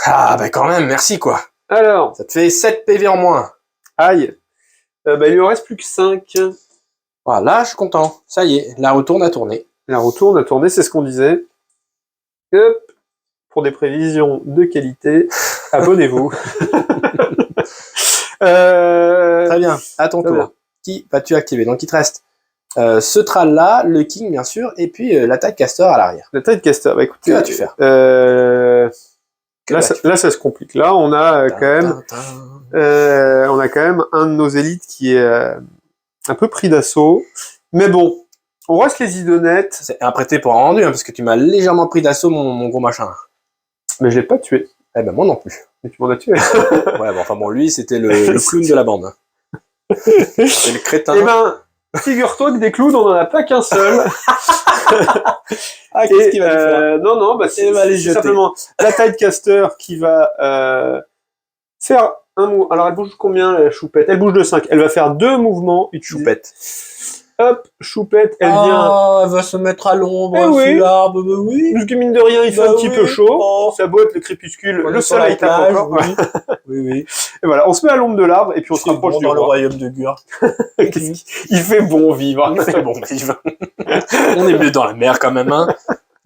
Ah, quand même, merci, quoi. Alors, ça te fait 7 PV en moins. Aïe. Il lui en reste plus que 5. Voilà, je suis content. Ça y est, la retourne à tourner. La retourne à tourner, c'est ce qu'on disait. Hop. Pour des prévisions de qualité, abonnez-vous. Très bien, à ton très tour. bien. Qui vas-tu activer? Donc il te reste ce Thrall-là, le King bien sûr, et puis l'attaque Caster à l'arrière. La taille de caster, bah écoutez, Que vas-tu faire? Là, ça se complique. Là, on a quand même, un de nos élites qui est un peu pris d'assaut. Mais bon, on reste les idonnettes. C'est un prêté pour un rendu, hein, parce que tu m'as légèrement pris d'assaut mon gros machin. Mais je l'ai pas tué. Eh ben moi non plus. Mais tu m'en as tué. Ouais, bon, enfin bon, lui c'était le clown de la bande. Hein. C'est le crétin. Eh ben, figure-toi que des clowns, on en a pas qu'un seul. Ah, qu'est-ce qu'il va lui faire? Non, bah Il va les c'est jeter. simplement la Tidecaster qui va faire un mouvement. Alors elle bouge combien la choupette? Elle bouge de 5. Elle va faire 2 mouvements. Choupette. Hop, choupette, elle vient. Elle va se mettre à l'ombre, Eh sous oui. l'arbre, bah oui. Parce que mine de rien, il fait Bah un petit oui. peu chaud. Oh. Ça boite le crépuscule, On le est sur la soleil tape plage, encore. oui. Oui. Et voilà, on se met à l'ombre de l'arbre et puis on se C'est rapproche bon du dans le roi. royaume de Gur. Il fait bon vivre. C'est bon, vive. On est mieux dans la mer quand même, hein,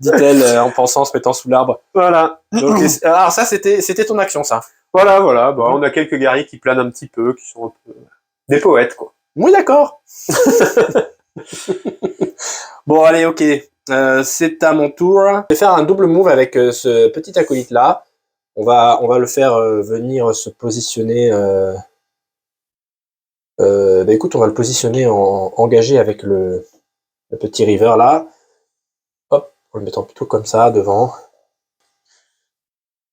dit-elle en pensant, en se mettant sous l'arbre. Voilà. Donc, alors ça, c'était ton action, ça. Voilà. Bah, on a quelques guerriers qui planent un petit peu, qui sont un peu des poètes, quoi. Oui, d'accord. Bon, allez, ok. C'est à mon tour. Je vais faire un double move avec ce petit acolyte-là. On va le faire venir se positionner... bah écoute, on va le positionner engagé avec le petit river là. Hop, en le mettant plutôt comme ça, devant.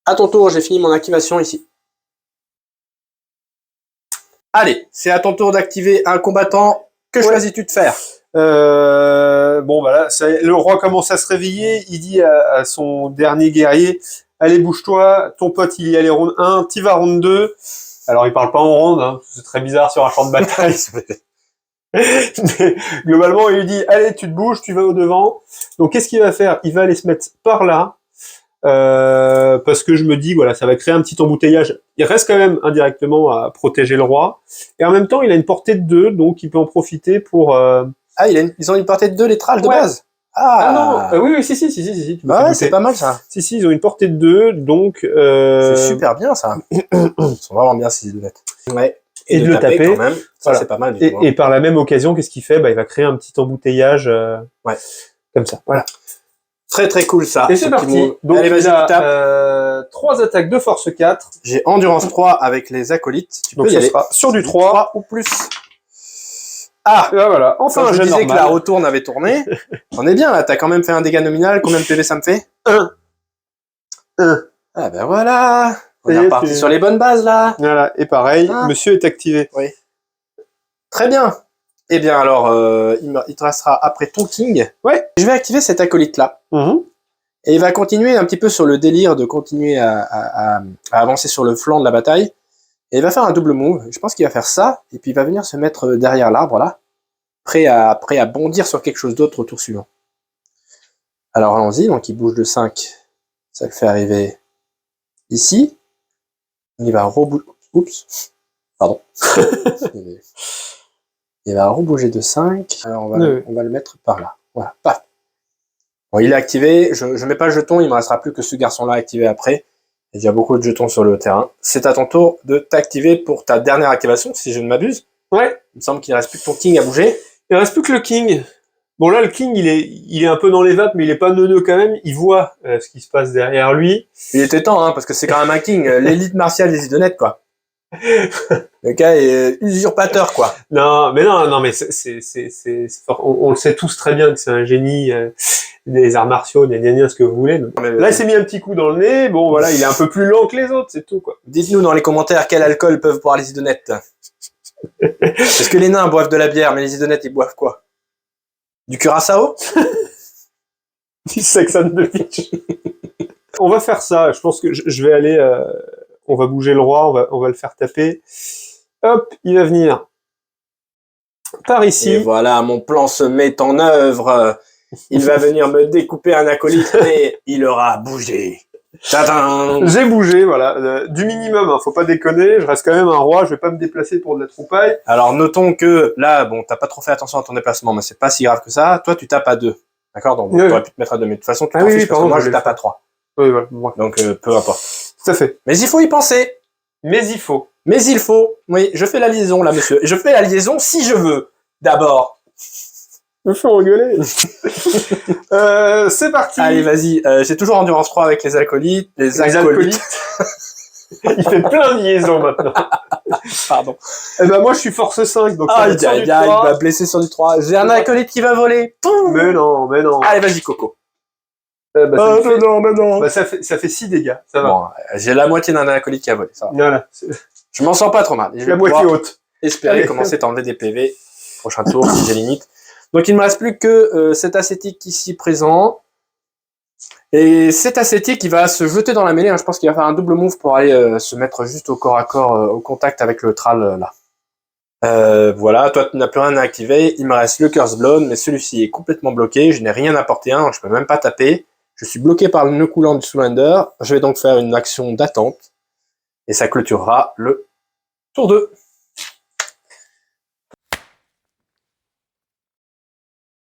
À ton tour, j'ai fini mon activation ici. Allez, c'est à ton tour d'activer un combattant. Que choisis-tu de faire? Bon, voilà, le roi commence à se réveiller. Il dit à son dernier guerrier, allez, bouge-toi, ton pote, il y allait round 1, t'y vas round 2. Alors, il parle pas en ronde, hein, c'est très bizarre sur un champ de bataille. Mais, globalement, il lui dit, allez, tu te bouges, tu vas au devant. Donc, qu'est-ce qu'il va faire? Il va aller se mettre par là. Parce que je me dis, voilà, ça va créer un petit embouteillage. Il reste quand même indirectement à protéger le roi. Et en même temps, il a une portée de 2, donc il peut en profiter pour... Ah, ils ont une portée de 2, les tralles de Ouais. base. Ah non, oui, si, tu Bah peux ouais, douter. c'est pas mal ça. Si, ils ont une portée de 2, donc... C'est super bien ça. Ils sont vraiment bien ces idolètes. Ouais. Et de le taper. quand même. Ça, Voilà. c'est pas mal du tout. Et par la même occasion, qu'est-ce qu'il fait? Bah, il va créer un petit embouteillage Ouais. comme ça. Voilà. Très très cool ça. Et c'est parti. Donc, allez, vas-y, il tu tapes. a 3 attaques de force 4. J'ai endurance 3 avec les acolytes. Tu Donc, peux y ça aller. sera sur du 3. ou plus. Ah, là, voilà. Enfin, Quand un je jet disais normal. que la retourne avait tourné, on est bien là, t'as quand même fait un dégât nominal, combien de PV ça me fait? 1. Ah ben voilà, on Ça y est est, reparti tu- sur les bonnes bases là. Voilà. Et pareil, Ah. monsieur est activé. Très bien. Eh bien alors, il te restera après ton king. Ouais. Je vais activer cet acolyte là. Et il va continuer un petit peu sur le délire de continuer à avancer sur le flanc de la bataille. Et il va faire un double move. Je pense qu'il va faire ça, et puis il va venir se mettre derrière l'arbre là, prêt à bondir sur quelque chose d'autre au tour suivant. Alors allons-y, donc il bouge de 5. Ça le fait arriver ici. Il va rebouger. Oups. Pardon. Il va rebouger de 5. Alors on va le mettre par là. Voilà. Paf. Bon, il est activé. Je mets pas le jeton, il me restera plus que ce garçon-là activé après. Il y a beaucoup de jetons sur le terrain. C'est à ton tour de t'activer pour ta dernière activation, si je ne m'abuse. Ouais. Il me semble qu'il ne reste plus que ton king à bouger. Il reste plus que le king. Bon, là, le king, il est un peu dans les vapes, mais il est pas neuneux quand même. Il voit ce qui se passe derrière lui. Il était temps, hein, parce que c'est quand même un king, l'élite martiale des idonnettes, quoi. Le gars est usurpateur, quoi. Non, mais on le sait tous très bien que c'est un génie des arts martiaux, gna, ce que vous voulez. Donc, là, il s'est mis un petit coup dans le nez. Bon, voilà, il est un peu plus lent que les autres, c'est tout, quoi. Dites-nous dans les commentaires quel alcool peuvent boire les idonnettes. Est-ce que les nains boivent de la bière, mais les idonnettes, ils boivent quoi? Du curaçao? Du Saxon de Fitch. On va faire ça. Je pense que je vais aller... on va bouger le roi, on va le faire taper. Hop, il va venir par ici. Et voilà, mon plan se met en œuvre. Il va venir me découper un acolyte, mais il aura bougé. Tadam. J'ai bougé, voilà. Du minimum, hein, faut pas déconner. Je reste quand même un roi, je vais pas me déplacer pour de la troupaille. Alors, notons que là, bon, t'as pas trop fait attention à ton déplacement, mais c'est pas si grave que ça. Toi, tu tapes à 2. D'accord? Donc, Oui, t'aurais pu te mettre à 2, mais de toute façon, tu Ah t'en oui, fiches oui, parce que pardon, moi, je je l'ai tape fait. à 3. Oui, voilà. Ouais. Donc, peu importe. Tout à fait. Mais il faut y penser. Mais il faut. Mais il faut. Oui, je fais la liaison, là, monsieur. Et je fais la liaison si je veux. D'abord. Me fait engueuler. C'est parti. Allez, vas-y. J'ai toujours Endurance 3 avec les acolytes. Les acolytes. Il fait plein de liaisons maintenant. Pardon. Eh ben moi je suis force 5, donc ça va Aïe, être sur aïe, du aïe, il 3. va blesser sur du 3. J'ai un acolyte qui va voler. Poum. Mais non, mais non. Allez, vas-y, Coco. Ça me fait... non, mais non. Bah, ça fait 6 dégâts, ça va. Bon, j'ai la moitié d'un acolyte qui a volé, ça va. Voilà, c'est Je m'en sens pas trop mal. Je vais la moitié pouvoir haute. espérer Allez. commencer à t'enlever des PV. Prochain tour, si j'ai limite. Donc, il me reste plus que cet ascétique ici présent. Et cet ascétique, il va se jeter dans la mêlée. Hein. Je pense qu'il va faire un double move pour aller se mettre juste au corps à corps, au contact avec le Thrall, là. Voilà, toi, tu n'as plus rien à activer. Il me reste le Curse Blood, mais celui-ci est complètement bloqué. Je n'ai rien apporté un, donc je peux même pas taper. Je suis bloqué par le nœud coulant du Soulander. Je vais donc faire une action d'attente. Et ça clôturera le tour 2.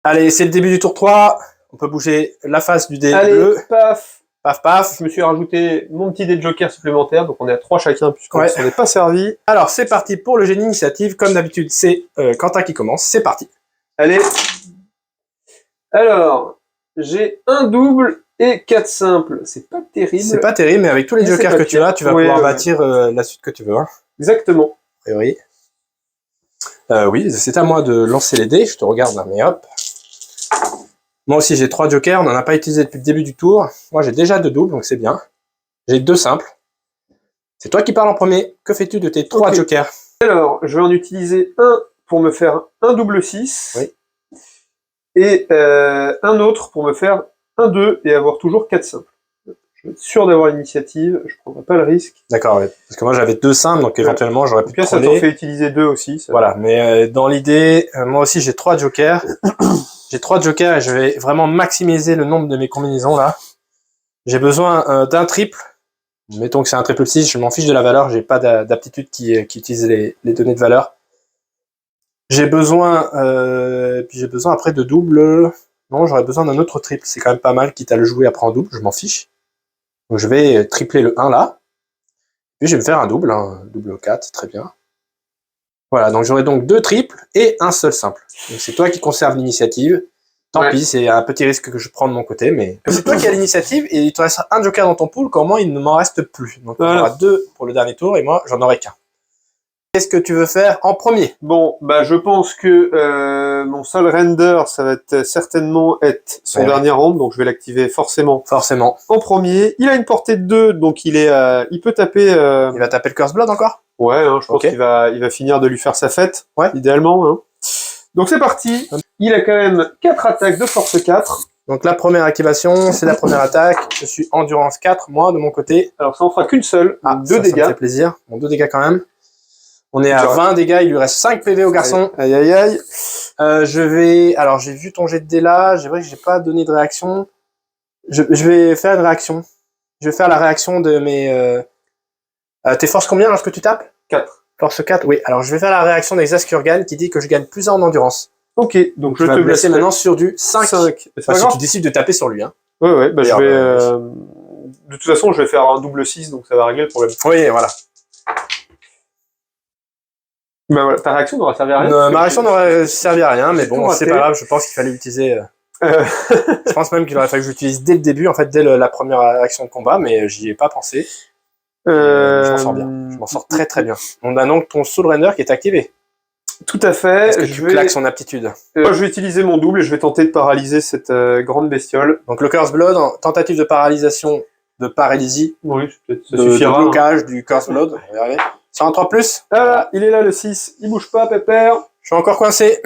Allez, c'est le début du tour 3. On peut bouger la face du dé Allez, bleu. paf. Paf, paf. Je me suis rajouté mon petit dé de joker supplémentaire, donc on est à 3 chacun, puisqu'on Ouais. s'en est pas servi. Alors, c'est parti pour le jet d'initiative. Comme d'habitude, c'est Quentin qui commence. C'est parti. Allez. Alors, j'ai un double et 4 simples. C'est pas terrible. C'est pas terrible, mais avec tous les Mais c'est jokers pas que tu as, tu vas Oui, pouvoir ouais. bâtir la suite que tu veux. Hein, Exactement. a priori. Oui, c'est à moi de lancer les dés. Je te regarde là, mais hop. Moi aussi, j'ai 3 jokers. On n'en a pas utilisé depuis le début du tour. Moi, j'ai déjà 2 doubles, donc c'est bien. J'ai 2 simples. C'est toi qui parles en premier. Que fais-tu de tes 3 Ok. jokers? Alors, je vais en utiliser un pour me faire un double 6. Oui. Et un autre pour me faire un 2 et avoir toujours 4 simples. Je vais être sûr d'avoir l'initiative, je prendrai pas le risque. D'accord, ouais. Parce que moi, j'avais 2 simples, donc éventuellement, j'aurais En pu tout cas, ça t'en troller. fait utiliser 2 aussi. Ça. Voilà, mais dans l'idée, moi aussi, j'ai 3 jokers. J'ai 3 jokers et je vais vraiment maximiser le nombre de mes combinaisons, là. J'ai besoin d'un triple. Mettons que c'est un triple 6, je m'en fiche de la valeur, j'ai pas d'aptitude qui utilise les données de valeur. J'ai besoin, puis j'ai besoin après de double. Non, j'aurais besoin d'un autre triple, c'est quand même pas mal, quitte à le jouer après en double, je m'en fiche. Donc je vais tripler le 1 là. Puis je vais me faire un double, hein, double 4, très bien. Voilà, donc j'aurai donc 2 triples et un seul simple. Donc c'est toi qui conserves l'initiative. Tant Ouais. pis, c'est un petit risque que je prends de mon côté, mais c'est toi qui as l'initiative et il te reste un joker dans ton pool, comment il ne m'en reste plus. Donc Voilà. on aura 2 pour le dernier tour et moi j'en aurai qu'un. Qu'est-ce que tu veux faire en premier? Bon, bah je pense que mon seul render, ça va être certainement être son Ouais. dernier round, donc je vais l'activer forcément Forcément. en premier. Il a une portée de 2, donc il peut taper. Il va taper le Curse Blood encore? Ouais, hein, je pense Ok. qu'il va finir de lui faire sa fête, Ouais. idéalement. Hein. Donc c'est parti. Il a quand même 4 attaques de force 4. Donc la première activation, c'est la première attaque. Je suis endurance 4, moi de mon côté. Alors ça en fera qu'une seule, Ah, 2 ça me dégâts. fait plaisir. Bon, 2 dégâts quand même. On est à J'aurais- 20 dégâts, il lui reste 5 PV au garçon. Aïe aïe aïe. Je vais... Alors, j'ai vu ton jet de dés là. C'est vrai que j'ai pas donné de réaction. Je vais faire une réaction. Je vais faire la réaction de mes... T'es force combien lorsque tu tapes? 4. Force 4, oui. Alors, je vais faire la réaction d'Exaskurgan qui dit que je gagne plus en endurance. Ok, donc Je je vais te te blesser blesserai. maintenant sur du 5. 5. C'est Enfin, pas si grave. tu décides de taper sur lui. Hein. Ouais, bah je D'ailleurs, vais... De toute façon, je vais faire un double 6, donc ça va régler le problème. Oui, voilà. Bah voilà, ta réaction n'aura servi à rien. Ma réaction n'aurait servi à rien, mais Tout bon, raté. c'est pas grave. Je pense qu'il fallait l'utiliser... Euh, Je pense même qu'il aurait fallu que j'utilise dès le début, en fait, dès la première action de combat, mais j'y ai pas pensé. Je m'en sors bien. Je m'en sors très très bien. On a donc ton Soul Render qui est activé. Tout à fait. Est-ce que tu claques son aptitude? Moi, je vais utiliser mon double et je vais tenter de paralyser cette grande bestiole. Donc le Curse Blood, en tentative de paralysation, de paralysie, Oui, peut-être ça de suffira. Hein. blocage du Curse Blood. On va y arriver. Sur un 3+, Ah, il est là le 6. Il bouge pas, pépère. je suis encore coincé.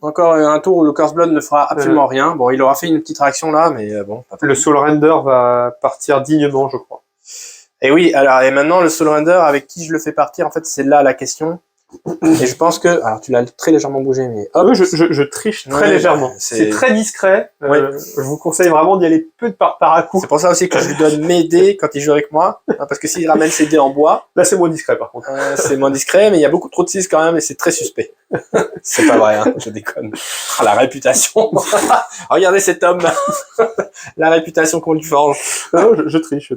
Encore un tour où le Curse Blood ne fera absolument rien. Bon, il aura fait une petite réaction là, mais bon. Pas Le Soul Render va partir dignement, je crois. Et oui, alors, et maintenant, le Soul Render, avec qui je le fais partir, en fait, c'est là la question. Et je pense que... Alors, tu l'as très légèrement bougé, mais hop. Je triche très Ouais, légèrement. c'est- C'est très discret. Oui. Je vous conseille vraiment d'y aller peu de par à coup. C'est pour ça aussi que je lui donne mes dés quand il joue avec moi. Hein, parce que s'il ramène ses dés en bois, Là, c'est moins discret, par contre. c'est moins discret, mais il y a beaucoup trop de 6 quand même et c'est très suspect. C'est pas vrai, hein, je déconne. Ah, la réputation. Regardez cet homme. La réputation qu'on lui forge. Non, je triche.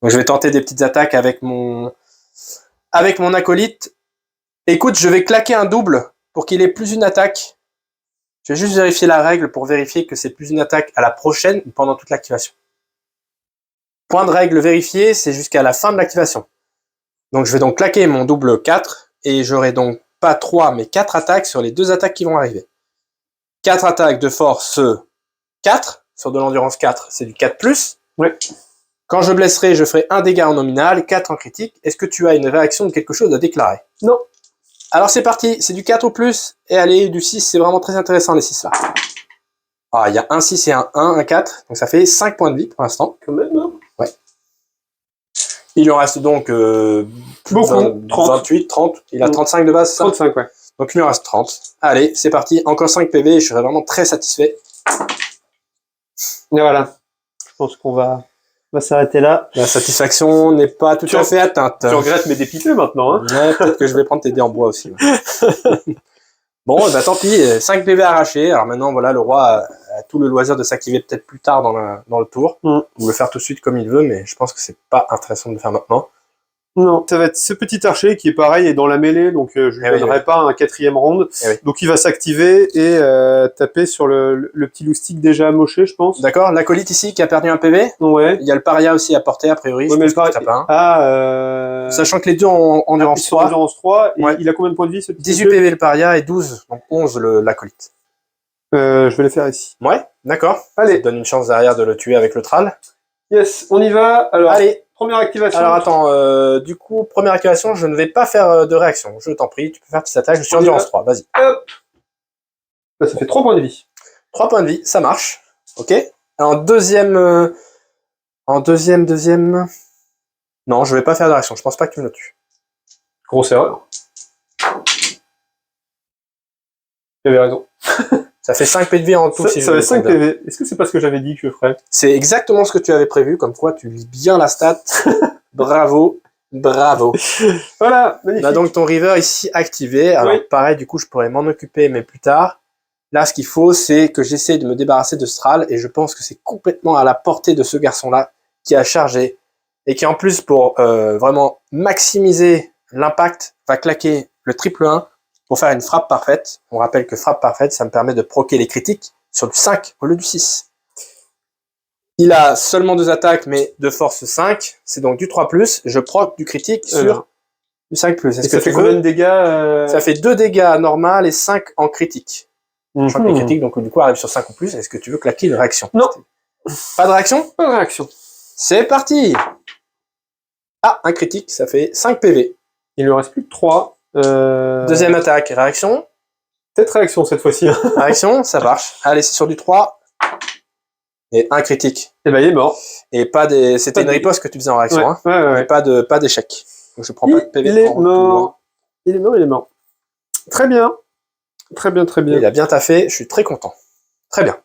Donc je vais tenter des petites attaques avec mon acolyte. Écoute, je vais claquer un double pour qu'il ait plus une attaque. Je vais juste vérifier la règle pour vérifier que c'est plus une attaque à la prochaine ou pendant toute l'activation. Point de règle vérifié, c'est jusqu'à la fin de l'activation. Donc je vais donc claquer mon double 4 et j'aurai donc pas 3 mais 4 attaques sur les 2 attaques qui vont arriver. 4 attaques de force 4, sur de l'endurance 4, c'est du 4+. Ouais. Quand je blesserai, je ferai un dégât en nominal, 4 en critique. Est-ce que tu as une réaction de quelque chose à déclarer? Non. Alors c'est parti, c'est du 4 ou plus, et allez, du 6, c'est vraiment très intéressant les 6 là. Ah, il y a un 6 et un 1, un 4, donc ça fait 5 points de vie pour l'instant. Quand même, hein. Ouais. Il en reste donc beaucoup, 30. 28, 30, il a 35 de base, c'est ça? 35, ouais. Donc il lui en reste 30. Allez, c'est parti, encore 5 PV, je serai vraiment très satisfait. Et voilà. Je pense qu'on va s'arrêter là. La satisfaction n'est pas tout à fait atteinte. Tu regrettes mes dépipés maintenant, hein. Ouais, peut-être que je vais prendre tes dés en bois aussi. Ouais. Bon, bah tant pis, 5 PV arrachés. Alors maintenant, voilà, le roi a tout le loisir de s'activer peut-être plus tard dans le tour, ou le faire tout de suite comme il veut, mais je pense que c'est pas intéressant de le faire maintenant. Non, ça va être ce petit archer qui est pareil et dans la mêlée, donc je lui donnerai pas un 4e round. Donc il va s'activer et taper sur le petit loustic déjà amoché, je pense. D'accord, l'acolyte ici qui a perdu un PV. Ouais. Il y a le paria aussi à porter a priori. Ouais, mais le paria... Sachant que les deux ont endurance 3. Endurance 3, et il a combien de points de vie ce petit 18 PV le paria et 12, donc 11 l'acolyte. Je vais les faire ici. Ouais, d'accord. Allez. Ça te donne une chance derrière de le tuer avec le tral. Yes, on y va. Alors, allez. Première activation. Alors attends, du coup, première activation, je ne vais pas faire de réaction. Je t'en prie, tu peux faire petite attaque, je suis endurance 3, vas-y. Hop. Bah, ça fait 3 points de vie. 3 points de vie, ça marche. Ok. En deuxième... Non, je vais pas faire de réaction, je pense pas que tu me le tues. Grosse erreur. J'avais raison. Ça fait 5 P de vie en tout. Ça fait 5 PV. Est-ce que c'est pas ce que j'avais dit que je ferais? C'est exactement ce que tu avais prévu, comme quoi tu lis bien la stat. Bravo, bravo. Voilà, magnifique. On a donc ton river ici activé. Alors pareil, du coup, je pourrais m'en occuper, mais plus tard. Là, ce qu'il faut, c'est que j'essaie de me débarrasser de Stral, et je pense que c'est complètement à la portée de ce garçon-là, qui a chargé, et qui en plus, pour vraiment maximiser l'impact, va claquer le triple 1, pour faire une frappe parfaite. On rappelle que frappe parfaite, ça me permet de proquer les critiques sur du 5 au lieu du 6. Il a seulement 2 attaques, mais de force 5. C'est donc du 3+. Je proc du critique sur du 5+. Est-ce que ça fait combien de dégâts Ça fait 2 dégâts normal et 5 en critique. Je crois que les critiques, donc du coup, arrivent sur 5 ou plus. Est-ce que tu veux claquer une réaction? Non. Pas de réaction? Pas de réaction. C'est parti. Ah, un critique, ça fait 5 PV. Il lui reste plus que 3. Deuxième attaque, réaction. Peut-être réaction cette fois-ci. Réaction, ça marche. Allez, c'est sur du 3. Et un critique. Et ben il est mort. Et pas des. C'était une riposte que tu faisais en réaction, ouais, hein. Ouais. Et pas d'échec. Donc je prends pas de PV. Il est mort. Il est mort. Très bien. Très bien. Il a bien taffé, je suis très content. Très bien.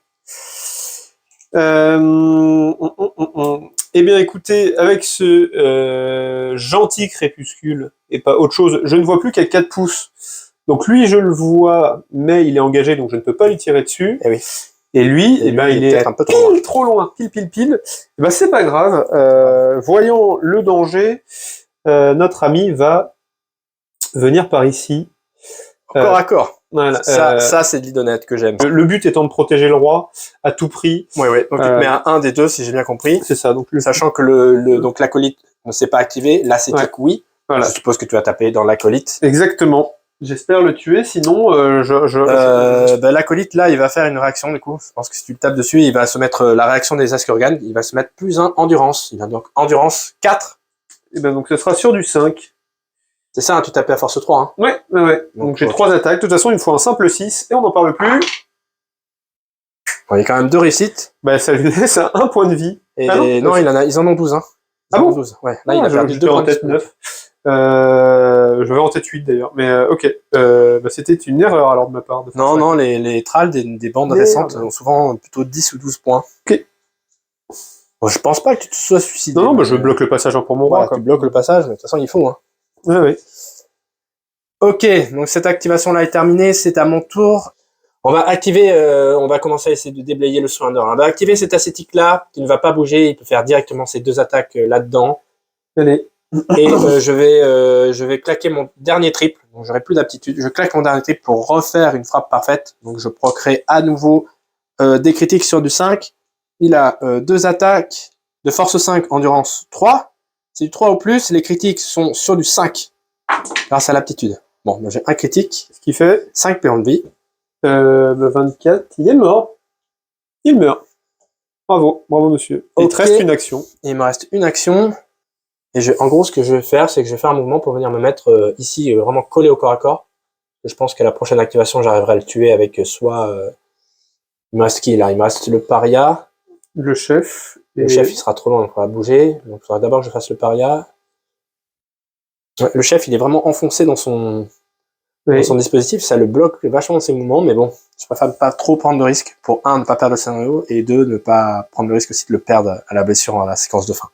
Eh bien, écoutez, avec ce gentil crépuscule et pas autre chose, je ne vois plus qu'à 4 pouces. Donc lui, je le vois, mais il est engagé, donc je ne peux pas lui tirer dessus. Et oui. Et lui, il est un peu trop loin. Pile. Eh ben, c'est pas grave. Voyant le danger, notre ami va venir par ici. Corps à corps. Voilà, ça c'est de l'idonnette que j'aime. Le but étant de protéger le roi à tout prix. Oui. Donc tu te mets à un des deux, si j'ai bien compris. C'est ça. Donc sachant que donc l'acolyte ne s'est pas activé, là c'est que oui. Voilà. Je suppose que tu as tapé dans l'acolyte. Exactement. J'espère le tuer, sinon l'acolyte là, il va faire une réaction du coup. Je pense que si tu le tapes dessus, il va se mettre la réaction des Askurgan, il va se mettre plus 1 endurance. Il va donc endurance 4. Et ben donc ce sera sur du 5. C'est ça, hein, tu tapais à force 3. Hein. Ouais. Donc j'ai 3 attaques. De toute façon, il me faut un simple 6 et on n'en parle plus. Bon, il y a quand même 2 réussites. Bah ça lui laisse à 1 point de vie. Et non, ils en ont 12. Hein. Ah bon 12. Ouais. Là, il a perdu 2 points de vie. 9. Je vais en tête 8 d'ailleurs. Mais ok. C'était une erreur alors de ma part. Non, les trals des bandes Merde. récentes ont souvent plutôt 10 ou 12 points. Ok. Bon, je pense pas que tu te sois suicidé. Non, je bloque le passage pour mon Voilà, roi. tu bloques le passage, mais de toute façon, il faut. Hein. Ouais. Ok, donc cette activation-là est terminée, c'est à mon tour. On va activer, on va commencer à essayer de déblayer le Surrender. On va activer cet ascétique-là, qui ne va pas bouger, il peut faire directement ses 2 attaques là-dedans. Allez. Et je vais claquer mon dernier triple, donc j'aurai plus d'aptitude. Je claque mon dernier triple pour refaire une frappe parfaite. Donc je procrée à nouveau des critiques sur du 5. Il a 2 attaques de force 5, endurance 3. C'est du 3 ou plus, les critiques sont sur du 5 grâce à l'aptitude. Bon, j'ai un critique, Ce qui fait 5 points de vie. 24. Il est mort. Il meurt. Bravo monsieur. Il te Ok. reste une action. Et il me reste une action. Et en gros, ce que je vais faire, c'est que je vais faire un mouvement pour venir me mettre ici, vraiment collé au corps à corps. Et je pense qu'à la prochaine activation, j'arriverai à le tuer avec soit... il me reste qui là? Il me reste le paria. Le chef. Le chef, il sera trop loin, donc on va bouger. Donc il faudra d'abord que je fasse le paria. Ouais, le chef, il est vraiment enfoncé dans son dispositif. Ça le bloque vachement dans ses mouvements. Mais bon, je préfère pas trop prendre de risques. Pour 1, ne pas perdre le scénario. Et 2, ne pas prendre le risque aussi de le perdre à la blessure à la séquence de fin.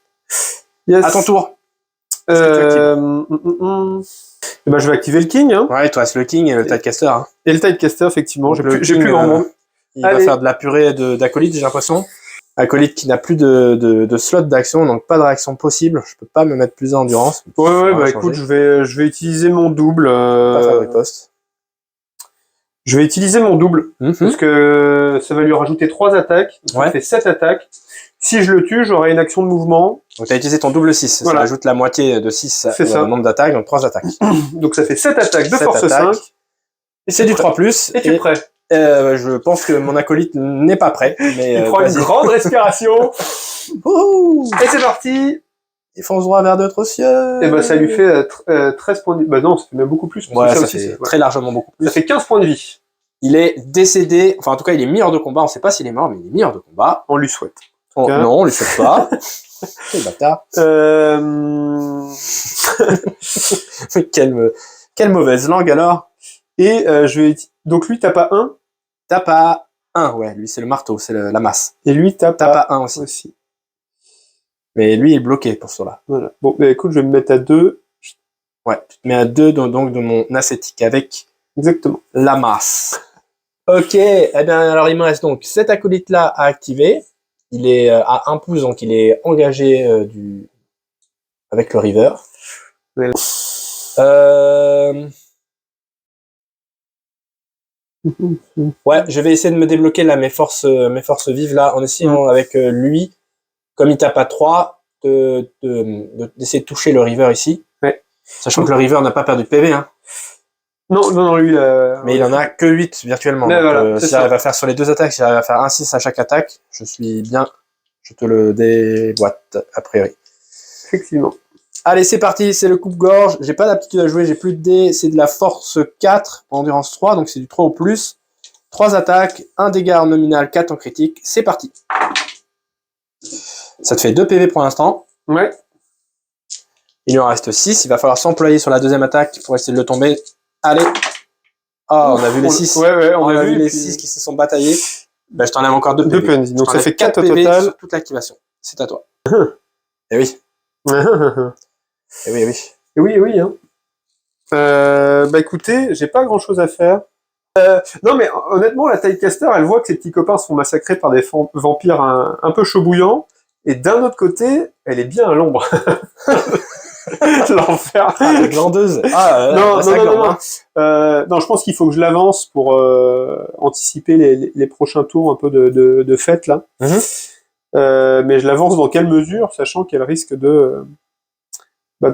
Yes. À ton tour. Eh ben, je vais activer le King. Hein. Ouais, toi, c'est le King et le Tidecaster. Hein. Et le Tidecaster, effectivement. J'ai Le plus King, grand monde. Il va faire de la purée d'acolyte, j'ai l'impression. Acolyte qui n'a plus de slot d'action, donc pas de réaction possible. Je peux pas me mettre plus d'endurance. Ouais, écoute, je vais utiliser mon double. Pas faire des postes. Je vais utiliser mon double. Parce que ça va lui rajouter 3 attaques. Ça fait 7 attaques. Si je le tue, j'aurai une action de mouvement. Donc tu as utilisé ton double 6. Voilà. Ça ajoute la moitié de 6 au nombre d'attaques, donc 3 attaques. Donc ça fait 7 attaques de force 5. Et c'est du 3+. Et tu es prêt? Je pense que mon acolyte n'est pas prêt. Mais il prend une grande respiration. Et c'est parti. Il fonce droit vers d'autres cieux. Et ça lui fait 13 points de vie. Non, ça fait même beaucoup plus. Ouais, ça fait très largement beaucoup plus. Ça fait 15 points de vie. Il est décédé, enfin en tout cas il est mis hors de combat, on sait pas s'il est mort, mais il est mis hors de combat. On lui souhaite. Non, on lui souhaite pas. Quel bâtard. Quelle mauvaise langue alors. Et donc lui tape à 1. Tape à 1, ouais, lui c'est le marteau, c'est la masse. Et lui tape à 1 aussi. Mais lui il est bloqué pour cela. Voilà. Bon, écoute, je vais me mettre à 2. Ouais, tu te mets à 2 donc de mon ascétique avec exactement la masse. Ok, eh bien alors il me reste donc cet acolyte là à activer. Il est à 1 pouce, donc il est engagé avec le river. Ouais. Ouais, je vais essayer de me débloquer là mes forces vives là en essayant avec lui, comme il tape à 3, d'essayer de toucher le river ici. Ouais. Sachant que le river n'a pas perdu de PV. Hein. Non, lui... Mais il en a que 8 virtuellement. Donc, voilà, si j'arrive à faire sur les 2 attaques, si j'arrive à faire 1-6 à chaque attaque, je suis bien. Je te le déboîte, a priori. Effectivement. Allez, c'est parti, c'est le coupe-gorge. J'ai pas d'aptitude à jouer, j'ai plus de dés. C'est de la force 4, endurance 3, donc c'est du 3 au plus. 3 attaques, 1 dégât en nominal, 4 en critique. C'est parti. Ça te fait 2 PV pour l'instant. Ouais. Il en reste 6. Il va falloir s'employer sur la deuxième attaque pour essayer de le tomber. Allez. Oh, on a vu les 6. Ouais, on a vu les 6 qui se sont bataillés. Bah, je t'en ai encore 2 PV. Donc ça fait 4 au total. Sur toute l'activation. C'est à toi. Eh oui. Eh oui, oui. Oui, hein. Écoutez, j'ai pas grand chose à faire. Non, mais honnêtement, la Tidecaster, elle voit que ses petits copains sont massacrés par des vampires un peu chaud bouillants. Et d'un autre côté, elle est bien à l'ombre. L'enfer. La glandeuse. Non, je pense qu'il faut que je l'avance pour anticiper les prochains tours un peu de fête, là. Mais je l'avance dans quelle mesure, sachant qu'elle risque de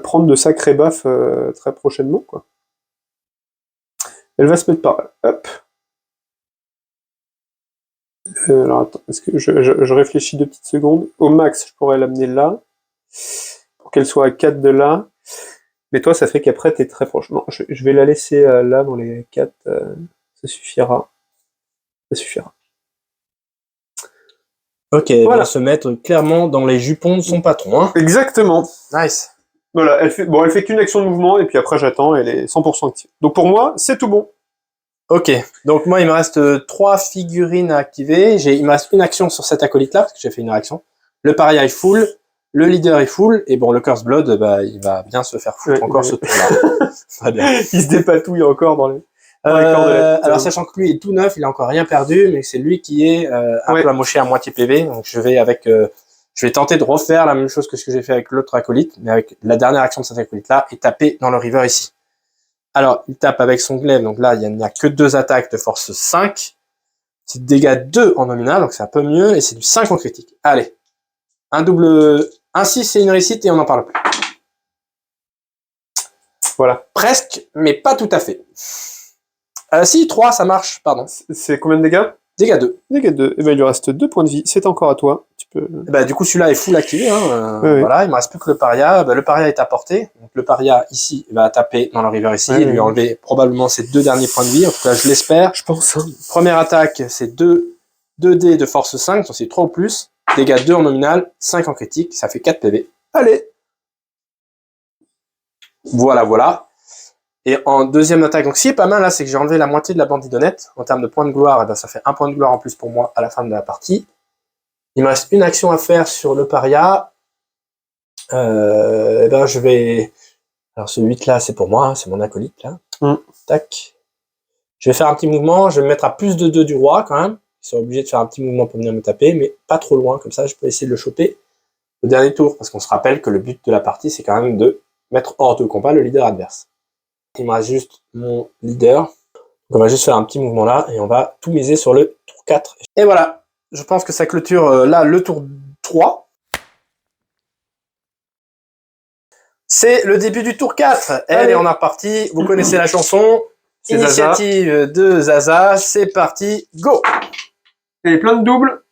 prendre de sacrés baffes très prochainement, quoi. Elle va se mettre par là. Hop. Alors attends, est-ce que je réfléchis 2 petites secondes. Au max, je pourrais l'amener là, pour qu'elle soit à 4 de là. Mais toi, ça fait qu'après, t'es très proche. Non, je vais la laisser là, dans les 4. Ça suffira. Ça suffira. Ok, voilà. Se mettre clairement dans les jupons de son patron. Hein. Exactement. Nice. Voilà, elle fait qu'une action de mouvement, et puis après j'attends, elle est 100% active. Donc pour moi, c'est tout bon. Ok, donc moi il me reste 3 figurines à activer. Il me reste une action sur cet acolyte là, parce que j'ai fait une réaction. Le paria est full, le leader est full, et bon, le Curse Blood, bah, il va bien se faire foutre encore ce tour-là. Très bien. Il se dépatouille encore dans les cordes de la petite. Alors sachant que lui est tout neuf, il a encore rien perdu, mais c'est lui qui est un peu amoché à moitié PV, donc je vais tenter de refaire la même chose que ce que j'ai fait avec l'autre acolyte, mais avec la dernière action de cet acolyte là, et taper dans le river ici. Alors, il tape avec son glaive, donc là, il n'y a que 2 attaques de force 5. C'est de dégâts 2 en nominal, donc c'est un peu mieux, et c'est du 5 en critique. Allez. Un 6, c'est une réussite, et on n'en parle plus. Voilà. Presque, mais pas tout à fait. Si, 3, ça marche, pardon. C'est combien de dégâts? Dégâts 2. Dégâts 2. Et ben il lui reste 2 points de vie. C'est encore à toi. Tu peux... Bah, du coup, celui-là est full activé. Oui. Voilà, il me reste plus que le paria. Bah, le paria est à portée. Donc, le paria, ici, va taper dans le river ici, et lui enlever probablement ses 2 derniers points de vie. En tout cas, je l'espère. Je pense. Hein. Première attaque, c'est 2 dés de force 5, donc c'est 3 ou plus. Dégâts 2 en nominal, 5 en critique, ça fait 4 PV. Allez! Voilà. Et en deuxième attaque, donc ce qui est pas mal là, c'est que j'ai enlevé la moitié de la bandidonnette. En termes de points de gloire, et ben, ça fait 1 point de gloire en plus pour moi à la fin de la partie. Il me reste une action à faire sur le paria. Et ben je vais... Alors ce 8 là, c'est pour moi, hein, c'est mon acolyte là. Tac. Je vais faire un petit mouvement, je vais me mettre à plus de 2 du roi quand même. Ils sont obligés de faire un petit mouvement pour venir me taper, mais pas trop loin, comme ça je peux essayer de le choper au dernier tour, parce qu'on se rappelle que le but de la partie, c'est quand même de mettre hors de combat le leader adverse. Il me reste juste mon leader. Donc on va juste faire un petit mouvement là, et on va tout miser sur le tour 4. Et voilà, je pense que ça clôture là le tour 3. C'est le début du tour 4. Allez, on est reparti. Vous connaissez la chanson. Initiative de Zaza. C'est parti, go! Il y a plein de doubles.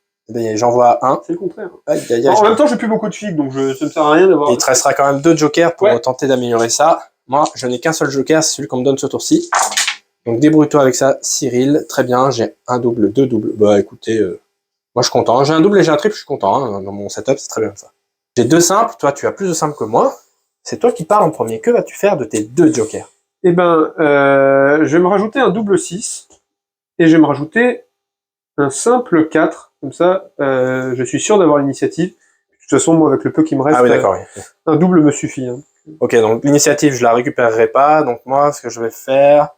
J'en vois un. C'est le contraire. En même temps, j'ai plus beaucoup de figues, donc ça me sert à rien d'avoir... Il te restera quand même 2 jokers pour tenter d'améliorer ça. Moi, je n'ai qu'un seul joker, c'est celui qu'on me donne ce tour-ci. Donc débrouille-toi avec ça, Cyril. Très bien, j'ai un double, 2 doubles. Bah écoutez, moi je suis content. J'ai un double et j'ai un triple, je suis content. Hein. Dans mon setup, c'est très bien ça. J'ai 2 simples, toi tu as plus de simples que moi. C'est toi qui parles en premier. Que vas-tu faire de tes 2 jokers? Eh ben, je vais me rajouter un double 6. Et je vais me rajouter un simple 4. Comme ça, je suis sûr d'avoir l'initiative. De toute façon, moi, avec le peu qui me reste, un double me suffit. Hein. Ok, donc l'initiative, je la récupérerai pas. Donc moi, ce que je vais faire...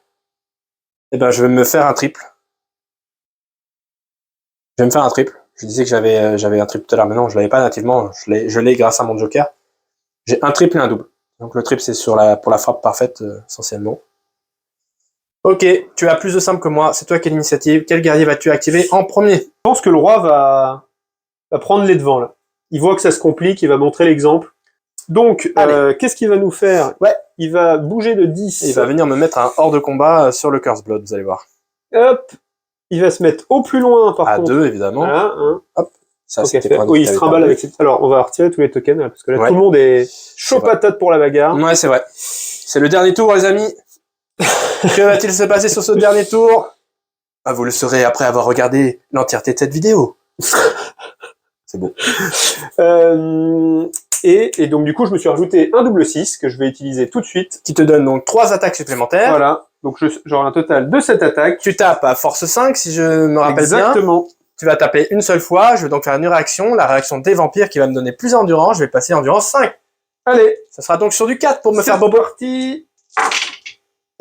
Eh ben, je vais me faire un triple. Je vais me faire un triple. Je disais que j'avais un triple tout à l'heure, mais non, je l'avais pas nativement. Je l'ai grâce à mon joker. J'ai un triple et un double. Donc le triple, c'est pour la frappe parfaite, essentiellement. Ok, tu as plus de simples que moi. C'est toi qui as l'initiative. Quel guerrier vas-tu activer en premier? Je pense que le roi va prendre les devants, là. Il voit que ça se complique, il va montrer l'exemple. Donc, qu'est-ce qu'il va nous faire? Il va bouger de 10. Et il va venir me mettre un hors de combat sur le Curse Blood, vous allez voir. Hop. Il va se mettre au plus loin, par contre. À 2, évidemment. Voilà, hop. Ça, okay, oui, il se trimballe avec ses... Alors, on va retirer tous les tokens, là, parce que là, tout le monde est chaud patate pour la bagarre. Ouais, c'est vrai. C'est le dernier tour, les amis. Que va-t-il se passer sur ce dernier tour? Ah, vous le saurez après avoir regardé l'entièreté de cette vidéo. C'est beau. Et donc, du coup, je me suis rajouté un double 6 que je vais utiliser tout de suite. Qui te donne donc 3 attaques supplémentaires. Voilà. Donc, j'aurai un total de 7 attaques. Tu tapes à force 5, si je me rappelle bien. Exactement. Tu vas taper une seule fois. Je vais donc faire une réaction. La réaction des vampires qui va me donner plus d'endurance. Je vais passer endurance 5. Allez. Ça sera donc sur du 4 pour me faire bobo. Parti.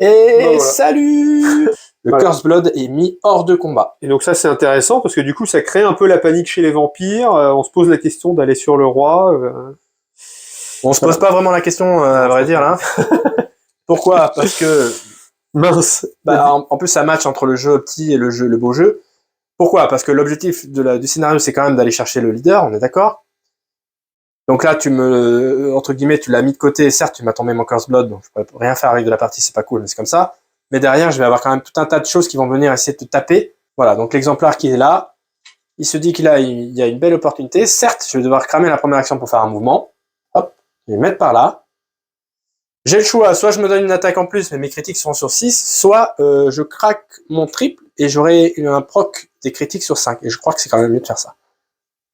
Et voilà. Salut. Le Curse Blood est mis hors de combat. Et donc ça, c'est intéressant, parce que du coup, ça crée un peu la panique chez les vampires. On se pose la question d'aller sur le roi. On se pose pas vraiment la question, à vrai dire, là. Pourquoi? Parce que... Mince. En plus, ça match entre le jeu petit et le beau jeu. Pourquoi? Parce que l'objectif du scénario, c'est quand même d'aller chercher le leader, on est d'accord? Donc là, entre guillemets, tu l'as mis de côté. Certes, tu m'as tombé mon Curse Blood, donc je pourrais rien faire avec de la partie, c'est pas cool, mais c'est comme ça. Mais derrière, je vais avoir quand même tout un tas de choses qui vont venir essayer de te taper. Voilà, donc l'exemplaire qui est là, il se dit qu'il y a une belle opportunité. Certes, je vais devoir cramer la première action pour faire un mouvement. Hop, je vais me mettre par là. J'ai le choix, soit je me donne une attaque en plus, mais mes critiques seront sur 6, soit je craque mon triple et j'aurai un proc des critiques sur 5. Et je crois que c'est quand même mieux de faire ça.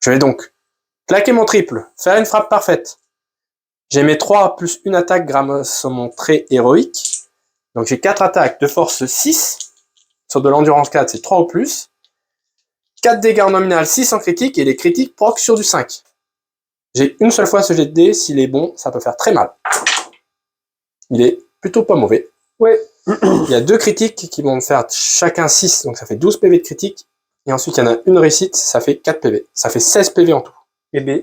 Je vais donc claquer mon triple, faire une frappe parfaite, J'ai mes 3 plus une attaque grâce à mon trait héroïque. Donc j'ai 4 attaques de force 6. Sur de l'endurance 4, c'est 3 ou plus. 4 dégâts en nominal, 6 en critique, et les critiques proc sur du 5. J'ai une seule fois ce jet de dés, s'il est bon, ça peut faire très mal. Il est plutôt pas mauvais. Ouais. Il y a 2 critiques qui vont me faire chacun 6, donc ça fait 12 PV de critique. Et ensuite, il y en a une réussite, ça fait 4 PV. Ça fait 16 PV en tout. Et B.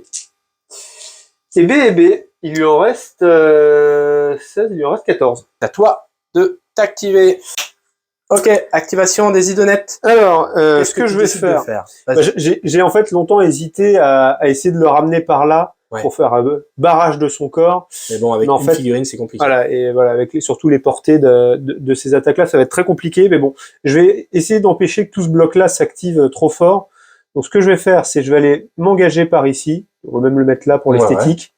Il lui en reste 16, il lui en reste 14. C'est à toi de t'activer. Ok, activation des idonettes. Alors, ce que je vais faire, j'ai en fait longtemps hésité à essayer de le ramener par là pour faire un barrage de son corps. Mais bon, avec une figurine, c'est compliqué. Voilà, et voilà, avec surtout les portées de ces attaques-là, ça va être très compliqué. Mais bon, je vais essayer d'empêcher que tout ce bloc-là s'active trop fort. Donc, ce que je vais faire, c'est je vais aller m'engager par ici. On va même le mettre là pour l'esthétique.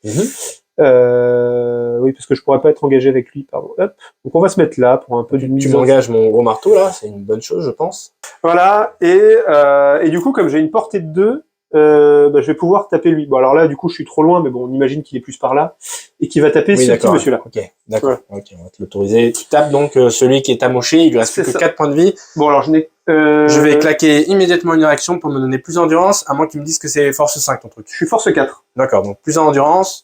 Oui, parce que je pourrais pas être engagé avec lui, pardon. Hop. Donc on va se mettre là pour un peu d'une mise. Tu m'engages mon gros marteau là, c'est une bonne chose, je pense. Voilà, et du coup, comme j'ai une portée de 2, je vais pouvoir taper lui. Bon, alors là, du coup, je suis trop loin, mais bon, on imagine qu'il est plus par là, et qu'il va taper ce petit monsieur-là. Ok, d'accord. Voilà. Ok, on va te l'autoriser. Tu tapes donc celui qui est amoché, il lui reste plus que 4 points de vie. Bon, alors je vais claquer immédiatement une réaction pour me donner plus d'endurance, à moins qu'il me dise que c'est force 5 ton truc. Je suis force 4. D'accord, donc plus d'endurance.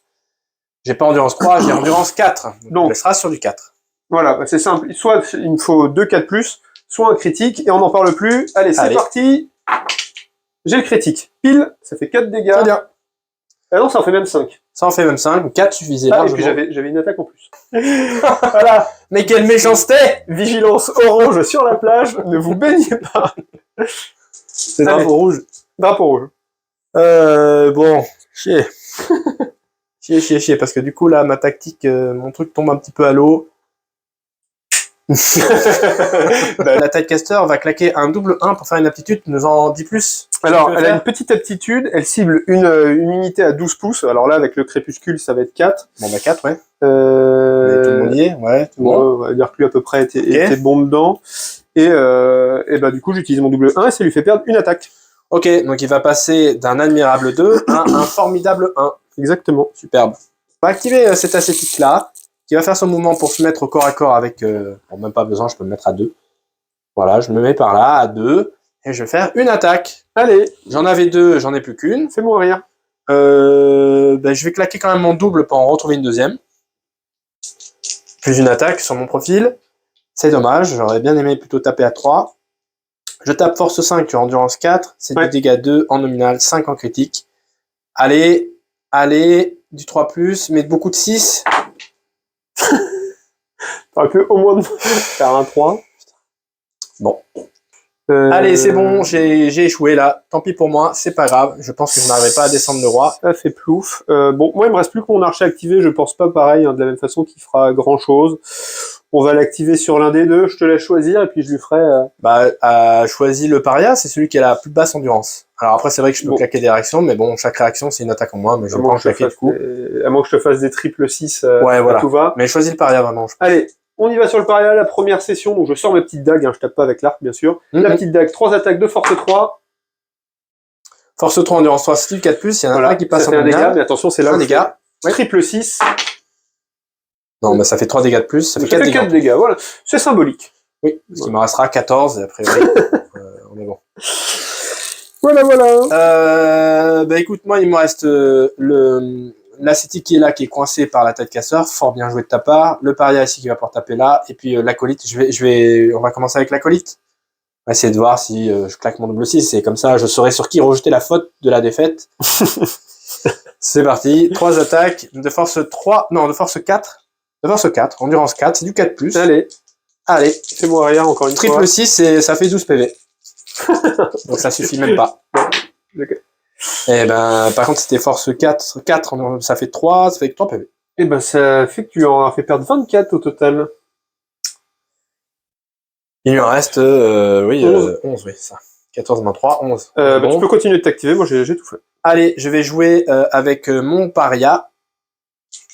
J'ai pas endurance 3, j'ai endurance 4. Donc, on sera sur du 4. Voilà, c'est simple. Soit il me faut 2 4+, soit un critique, et on n'en parle plus. Allez, c'est parti. J'ai le critique. Pile, ça fait 4 dégâts. Très bien. Ah non, ça en fait même 5. Ça en fait même 5, 4 suffisait largement. Et puis j'avais une attaque en plus. Voilà. Mais quelle méchanceté! Vigilance orange sur la plage, ne vous baignez pas. C'est drapeau rouge. Drapeau rouge. Bon, chier. Chier, parce que du coup, là, ma tactique, mon truc tombe un petit peu à l'eau. La Tidecaster va claquer un double 1 pour faire une aptitude, nous en dit plus. Alors, elle a une petite aptitude, elle cible une unité à 12 pouces, alors là, avec le crépuscule, ça va être 4. Bon, bah 4, ouais. Tout le monde y est, ouais. Bon, on va dire que lui, à peu près, était bon dedans. Et bah, du coup, j'utilise mon double 1 et ça lui fait perdre une attaque. Ok, donc il va passer d'un admirable 2 à un formidable 1. Exactement. Superbe. On va activer cet ascétique-là, qui va faire son mouvement pour se mettre au corps à corps avec... bon, même pas besoin, je peux me mettre à 2. Voilà, je me mets par là, à 2, et je vais faire une attaque. Allez. J'en avais 2, j'en ai plus qu'une. Fais-moi rire. Je vais claquer quand même mon double pour en retrouver une deuxième. Plus une attaque sur mon profil. C'est dommage, j'aurais bien aimé plutôt taper à 3. Je tape force 5 sur endurance 4, c'est du dégât 2 en nominal, 5 en critique. Allez, du 3+, mais beaucoup de 6. T'aurais pu au moins faire un 3. Bon. Allez, c'est bon, j'ai échoué là. Tant pis pour moi, c'est pas grave. Je pense que je n'arriverai pas à descendre le roi. Ça fait plouf. Bon, moi, il me reste plus que mon archer activé. Je pense pas pareil, de la même façon qu'il fera grand chose. On va l'activer sur l'un des deux. Je te laisse choisir et puis je lui ferai... choisis le paria, c'est celui qui a la plus basse endurance. Alors après, c'est vrai que je peux claquer des réactions, mais bon, chaque réaction, c'est une attaque en moins, mais je vais pas en claquer du coup. À moins que je te fasse des triple 6, voilà. tout va. Mais choisis le paria vraiment. Allez, on y va sur le paria, la première session. Donc je sors ma petite dague, je tape pas avec l'arc, bien sûr. La petite dague, 3 attaques de force 3. Force 3, endurance 3, style 4+, il y en a un qui passe en dégât, mais attention, c'est là un dégât. Triple 6. Non, mais ça fait 3 dégâts de plus, ça fait 4 dégâts, voilà. C'est symbolique. Oui, parce qu'il me restera 14, et après, on est bon. Voilà. Écoute, moi, il me reste l'ascétique qui est là, qui est coincé par la tête casseur, fort bien joué de ta part. Le paria ici qui va pouvoir taper là, et puis l'acolyte, on va commencer avec l'acolyte. On va essayer de voir si je claque mon double 6, c'est comme ça, je saurai sur qui rejeter la faute de la défaite. C'est parti, 3 attaques, de force 3, non, de force 4. De force 4, endurance 4, c'est du 4+. Allez, fais-moi rien encore une fois. Triple 6, et ça fait 12 PV. Donc ça suffit même pas. Okay. Et par contre, c'était force 4, ça fait 3, ça fait que 3 PV. Et ça fait que tu en as fait perdre 24 au total. Il lui en reste, 11, oui, ça. 14 moins 3, 11. Bon. Tu peux continuer de t'activer, moi j'ai tout fait. Allez, je vais jouer avec mon paria.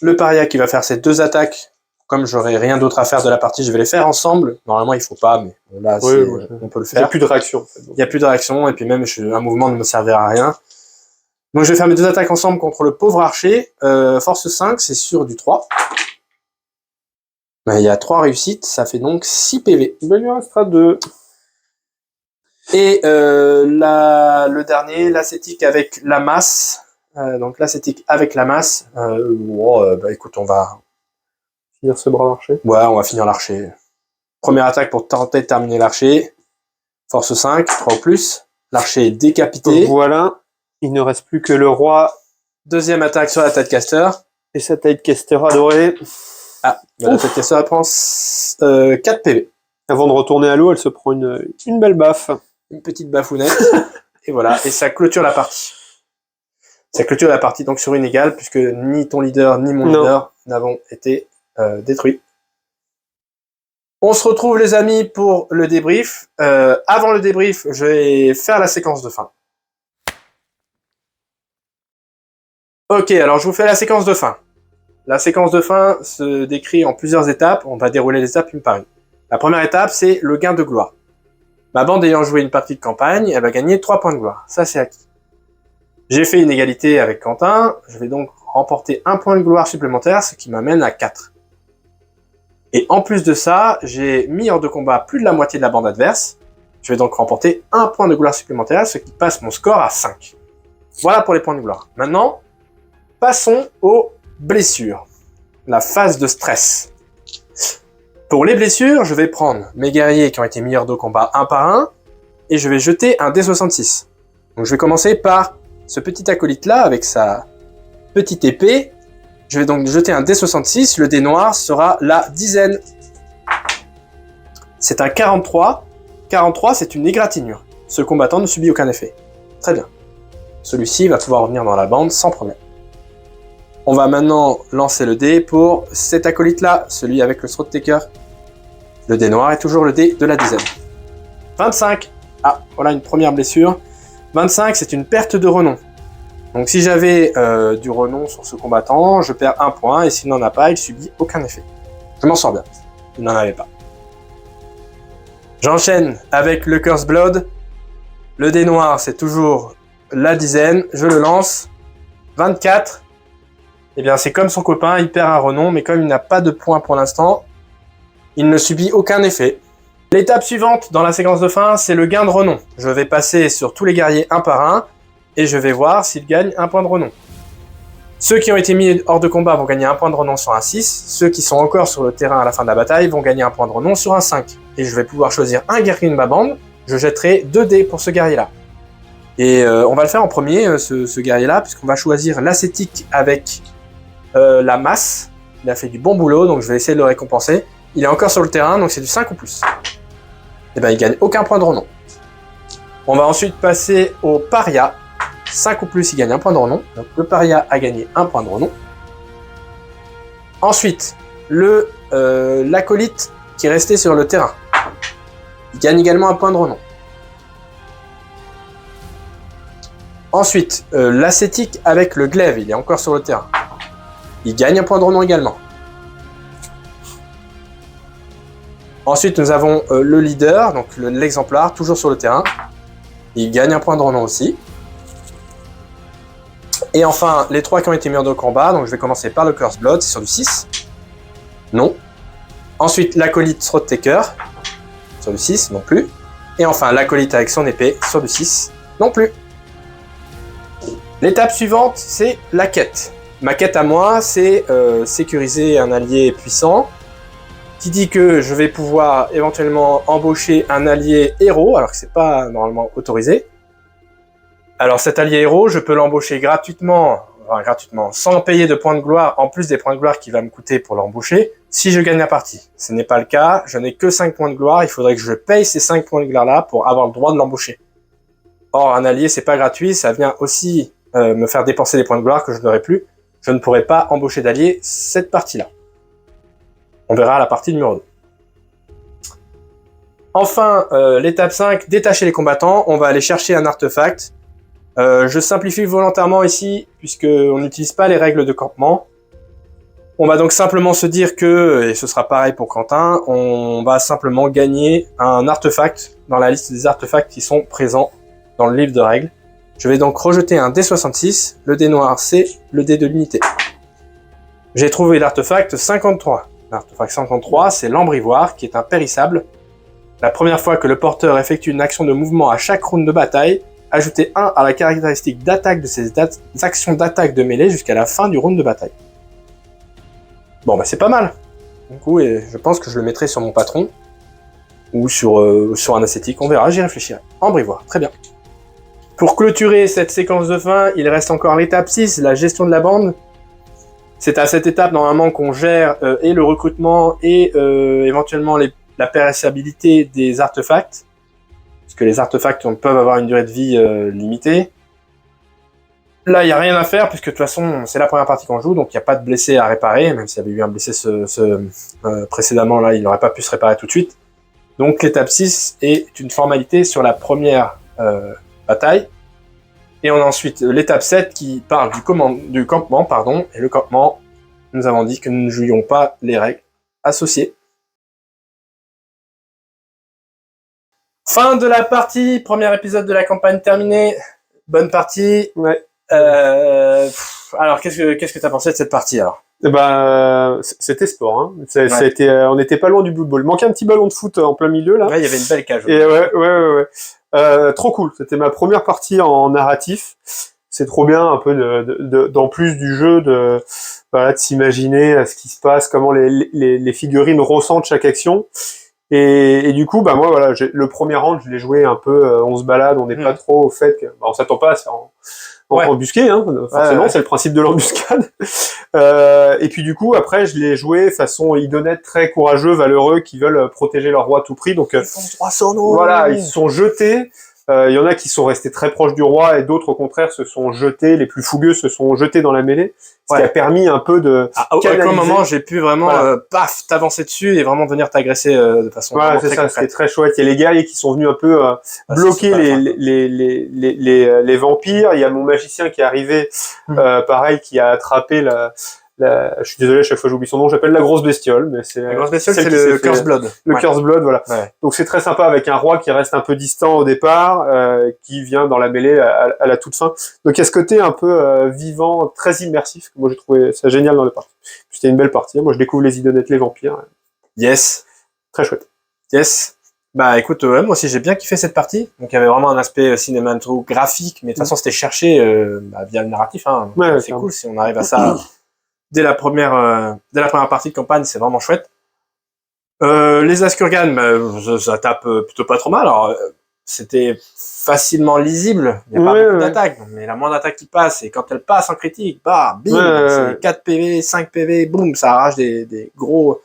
Le paria qui va faire ses 2 attaques. Comme j'aurai rien d'autre à faire de la partie, je vais les faire ensemble. Normalement, il faut pas, mais bon, là, on peut le faire. Il n'y a plus de réaction. En fait, il n'y a plus de réaction, et puis même un mouvement ne me servira à rien. Donc je vais faire mes deux attaques ensemble contre le pauvre archer. Force 5, c'est sur du 3. Ben, il y a 3 réussites, ça fait donc 6 PV. Il lui restera 2. Et le dernier, l'ascétique avec la masse. Donc l'ascétique avec la masse. Bah écoute, on va Finir ce bras d'archer. Ouais, on va finir l'archer. Première attaque pour tenter de terminer l'archer. Force 5, 3 ou plus. L'archer est décapité. Donc voilà, il ne reste plus que le roi Deuxième attaque sur la tête caster. et sa Tidecaster adorée. Ah, bah, la tête caster elle prend 4 PV. Avant de retourner à l'eau, elle se prend une belle baffe. Une petite bafounette. Et voilà, et ça clôture la partie. Ça clôture la partie donc sur une égale, puisque ni ton leader ni mon Non. leader n'avons été détruits. On se retrouve les amis pour le débrief. Avant le débrief, je vais faire la séquence de fin. Ok, alors je vous fais la séquence de fin. La séquence de fin se décrit en plusieurs étapes. On va dérouler les étapes une par une. La première étape, c'est le gain de gloire. Ma bande ayant joué une partie de campagne, elle va gagner 3 points de gloire. Ça, c'est acquis. J'ai fait une égalité avec Quentin. Je vais donc remporter 1 point de gloire supplémentaire, ce qui m'amène à 4. Et en plus de ça, j'ai mis hors de combat plus de la moitié de la bande adverse. Je vais donc remporter 1 point de gloire supplémentaire, ce qui passe mon score à 5. Voilà pour les points de gloire. Maintenant, passons aux blessures. La phase de stress. Pour les blessures, je vais prendre mes guerriers qui ont été mis hors de combat un par un, et je vais jeter un D66. Donc je vais commencer par ce petit acolyte-là avec sa petite épée. Je vais donc jeter un D66, le dé noir sera la dizaine. C'est un 43. 43, c'est une égratignure. Ce combattant ne subit aucun effet. Très bien. Celui-ci va pouvoir revenir dans la bande sans problème. On va maintenant lancer le dé pour cet acolyte-là, celui avec le Throat Taker. Le dé noir est toujours le dé de la dizaine. 25. Ah, voilà une première blessure. 25, c'est une perte de renom. Donc si j'avais du renom sur ce combattant, je perds 1 point, et s'il n'en a pas, il subit aucun effet. Je m'en sors bien. Il n'en avait pas. J'enchaîne avec le Curse Blood. Le dé noir, c'est toujours la dizaine. Je le lance. 24. Eh bien, c'est comme son copain, il perd un renom, mais comme il n'a pas de points pour l'instant, il ne subit aucun effet. L'étape suivante dans la séquence de fin, c'est le gain de renom. Je vais passer sur tous les guerriers un par un, et je vais voir s'ils gagnent un point de renom. Ceux qui ont été mis hors de combat vont gagner un point de renom sur un 6, ceux qui sont encore sur le terrain à la fin de la bataille vont gagner un point de renom sur un 5. Et je vais pouvoir choisir un guerrier de ma bande, je jetterai 2 dés pour ce guerrier-là. Et on va le faire en premier, ce guerrier-là, puisqu'on va choisir l'ascétique avec la masse. Il a fait du bon boulot, donc je vais essayer de le récompenser. Il est encore sur le terrain, donc c'est du 5 ou plus. Et ben il gagne aucun point de renom. On va ensuite passer au paria. 5 ou plus, il gagne un point de renom. Donc le paria a gagné un point de renom. Ensuite, l'acolyte qui est resté sur le terrain. Il gagne également un point de renom. Ensuite, l'ascétique avec le glaive, il est encore sur le terrain. Il gagne un point de renom également. Ensuite, nous avons le leader, donc l'exemplaire, toujours sur le terrain. Il gagne un point de renom aussi. Et enfin, les 3 qui ont été mis hors de combat, donc je vais commencer par le Curse Blood, c'est sur du 6. Non. Ensuite, l'acolyte Throat Taker, sur du 6, non plus. Et enfin, l'acolyte avec son épée, sur du 6, non plus. L'étape suivante, c'est la quête. Ma quête à moi, c'est sécuriser un allié puissant, qui dit que je vais pouvoir éventuellement embaucher un allié héros, alors que c'est pas normalement autorisé. Alors cet allié héros, je peux l'embaucher gratuitement, sans payer de points de gloire, en plus des points de gloire qu'il va me coûter pour l'embaucher, si je gagne la partie. Ce n'est pas le cas, je n'ai que 5 points de gloire, il faudrait que je paye ces 5 points de gloire-là pour avoir le droit de l'embaucher. Or, un allié, c'est pas gratuit, ça vient aussi me faire dépenser des points de gloire que je n'aurai plus. Je ne pourrai pas embaucher d'allié cette partie-là. On verra la partie numéro 2. Enfin, l'étape 5, détacher les combattants. On va aller chercher un artefact. Je simplifie volontairement ici, puisqu'on n'utilise pas les règles de campement. On va donc simplement se dire que, et ce sera pareil pour Quentin, on va simplement gagner un artefact dans la liste des artefacts qui sont présents dans le livre de règles. Je vais donc rejeter un D66. Le dé noir, c'est le dé de l'unité. J'ai trouvé l'artefact 53. L'artefact 53, c'est l'embrivoire, qui est un périssable. La première fois que le porteur effectue une action de mouvement à chaque round de bataille, ajoutez 1 à la caractéristique d'attaque de ses actions d'attaque de mêlée jusqu'à la fin du round de bataille. Bon, bah c'est pas mal. Du coup, et je pense que je le mettrai sur mon patron, ou sur un ascétique, on verra, j'y réfléchirai. Embrivoire, très bien. Pour clôturer cette séquence de fin, il reste encore l'étape 6, la gestion de la bande. C'est à cette étape, normalement, qu'on gère et le recrutement et éventuellement la périssabilité des artefacts. Parce que les artefacts peuvent avoir une durée de vie limitée. Là, il n'y a rien à faire, puisque de toute façon, c'est la première partie qu'on joue, donc il n'y a pas de blessé à réparer. Même s'il y avait eu un blessé précédemment, là, il n'aurait pas pu se réparer tout de suite. Donc l'étape 6 est une formalité sur la première bataille. Et on a ensuite l'étape 7 qui parle du campement, pardon. Et le campement, nous avons dit que nous ne jouions pas les règles associées. Fin de la partie, premier épisode de la campagne terminé. Bonne partie. Ouais. Alors, qu'est-ce que t'as pensé de cette partie alors? C'était sport, hein. On n'était pas loin du Blood Bowl. Il manquait un petit ballon de foot en plein milieu, là. Ouais, il y avait une belle cage. Et ouais. Trop cool. C'était ma première partie en narratif. C'est trop bien, un peu d'en plus du jeu, de s'imaginer ce qui se passe, comment les figurines ressentent chaque action. Et du coup, moi, voilà, le premier round, je l'ai joué un peu, on se balade, on n'est pas trop au fait que, on s'attend pas à se faire embusquer, hein, forcément, c'est le principe de l'embuscade. Et puis du coup, après, je l'ai joué façon idonette, très courageux, valeureux, qui veulent protéger leur roi à tout prix. Donc, ils font 300 noms. Voilà, ils se sont jetés. Il y en a qui sont restés très proches du roi et d'autres, au contraire, se sont jetés. Les plus fougueux se sont jetés dans la mêlée. Ce qui a permis un peu de à aucun moment, j'ai pu vraiment, t'avancer dessus et vraiment venir t'agresser de façon voilà, c'est ça, c'était très chouette. Il y a les guerriers qui sont venus un peu bloquer les vampires. Il y a mon magicien qui est arrivé, pareil, qui a attrapé je suis désolé, à chaque fois j'oublie son nom, j'appelle la grosse bestiole, mais c'est la grosse bestiole, c'est le Curse Blood. Le Curse Blood, voilà. Ouais. Donc c'est très sympa avec un roi qui reste un peu distant au départ, qui vient dans la mêlée à la toute fin. Donc il y a ce côté un peu vivant, très immersif, que moi j'ai trouvé ça génial dans le partie. C'était une belle partie. Moi je découvre les idonettes, les vampires. Yes. Très chouette. Yes. Bah écoute, moi aussi j'ai bien kiffé cette partie. Donc il y avait vraiment un aspect cinématographique, mais de toute façon c'était cherché via le narratif. Hein. Ouais, c'est cool si on arrive à ça. Dès la première partie de campagne, c'est vraiment chouette. Les Askurgan, ça tape plutôt pas trop mal. Alors, c'était facilement lisible. Il n'y a pas beaucoup d'attaques. Mais la moindre attaque qui passe, et quand elle passe en critique, bim, c'est 4 PV, 5 PV, boum, ça arrache des gros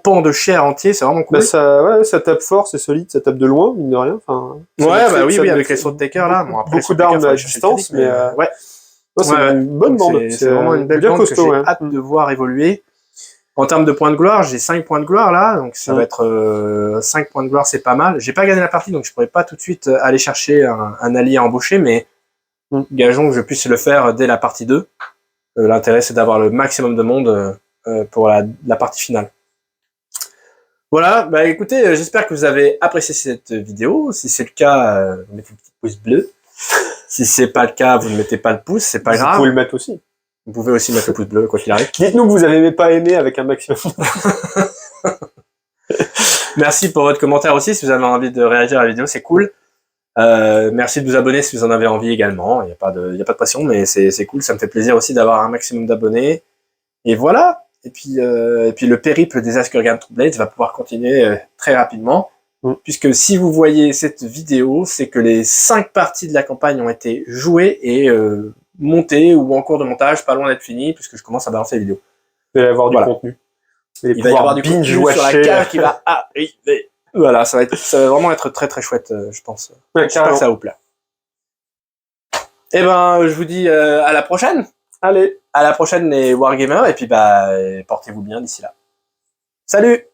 pans de chair entiers. C'est vraiment cool. Ça tape fort, c'est solide, ça tape de loin, mine de rien. Enfin, oui, avec les sauts de Taker là. Bon, après, beaucoup d'armes à distance, mais ouais. C'est une bonne bande. C'est vraiment une belle bande que j'ai hâte de voir évoluer. En termes de points de gloire, j'ai 5 points de gloire là, donc ça va être 5 points de gloire, c'est pas mal. J'ai pas gagné la partie, donc je pourrais pas tout de suite aller chercher un allié à embaucher, mais gageons que je puisse le faire dès la partie 2. L'intérêt, c'est d'avoir le maximum de monde pour la partie finale. Voilà, écoutez, j'espère que vous avez apprécié cette vidéo. Si c'est le cas, mettez un petit pouce bleu. Si c'est pas le cas, vous ne mettez pas le pouce, c'est pas grave. Vous pouvez le mettre aussi. Vous pouvez aussi mettre le pouce bleu, quoi qu'il arrive. Dites-nous que vous avez pas aimé avec un maximum. Merci pour votre commentaire aussi, si vous avez envie de réagir à la vidéo, c'est cool. Merci de vous abonner si vous en avez envie également. Il n'y a pas de pression, mais c'est cool. Ça me fait plaisir aussi d'avoir un maximum d'abonnés. Et voilà. Et puis le périple des Askurgan Troublates va pouvoir continuer très rapidement. Puisque si vous voyez cette vidéo, c'est que les 5 parties de la campagne ont été jouées et montées ou en cours de montage, pas loin d'être finies, puisque je commence à balancer la vidéo. Il va y avoir du contenu. Il va y avoir du contenu sur la cave qui va arriver. Voilà, ça va vraiment être très très chouette, je pense. J'espère que ça vous plaît. Et je vous dis à la prochaine. Allez, à la prochaine les Wargamers, et puis portez-vous bien d'ici là. Salut!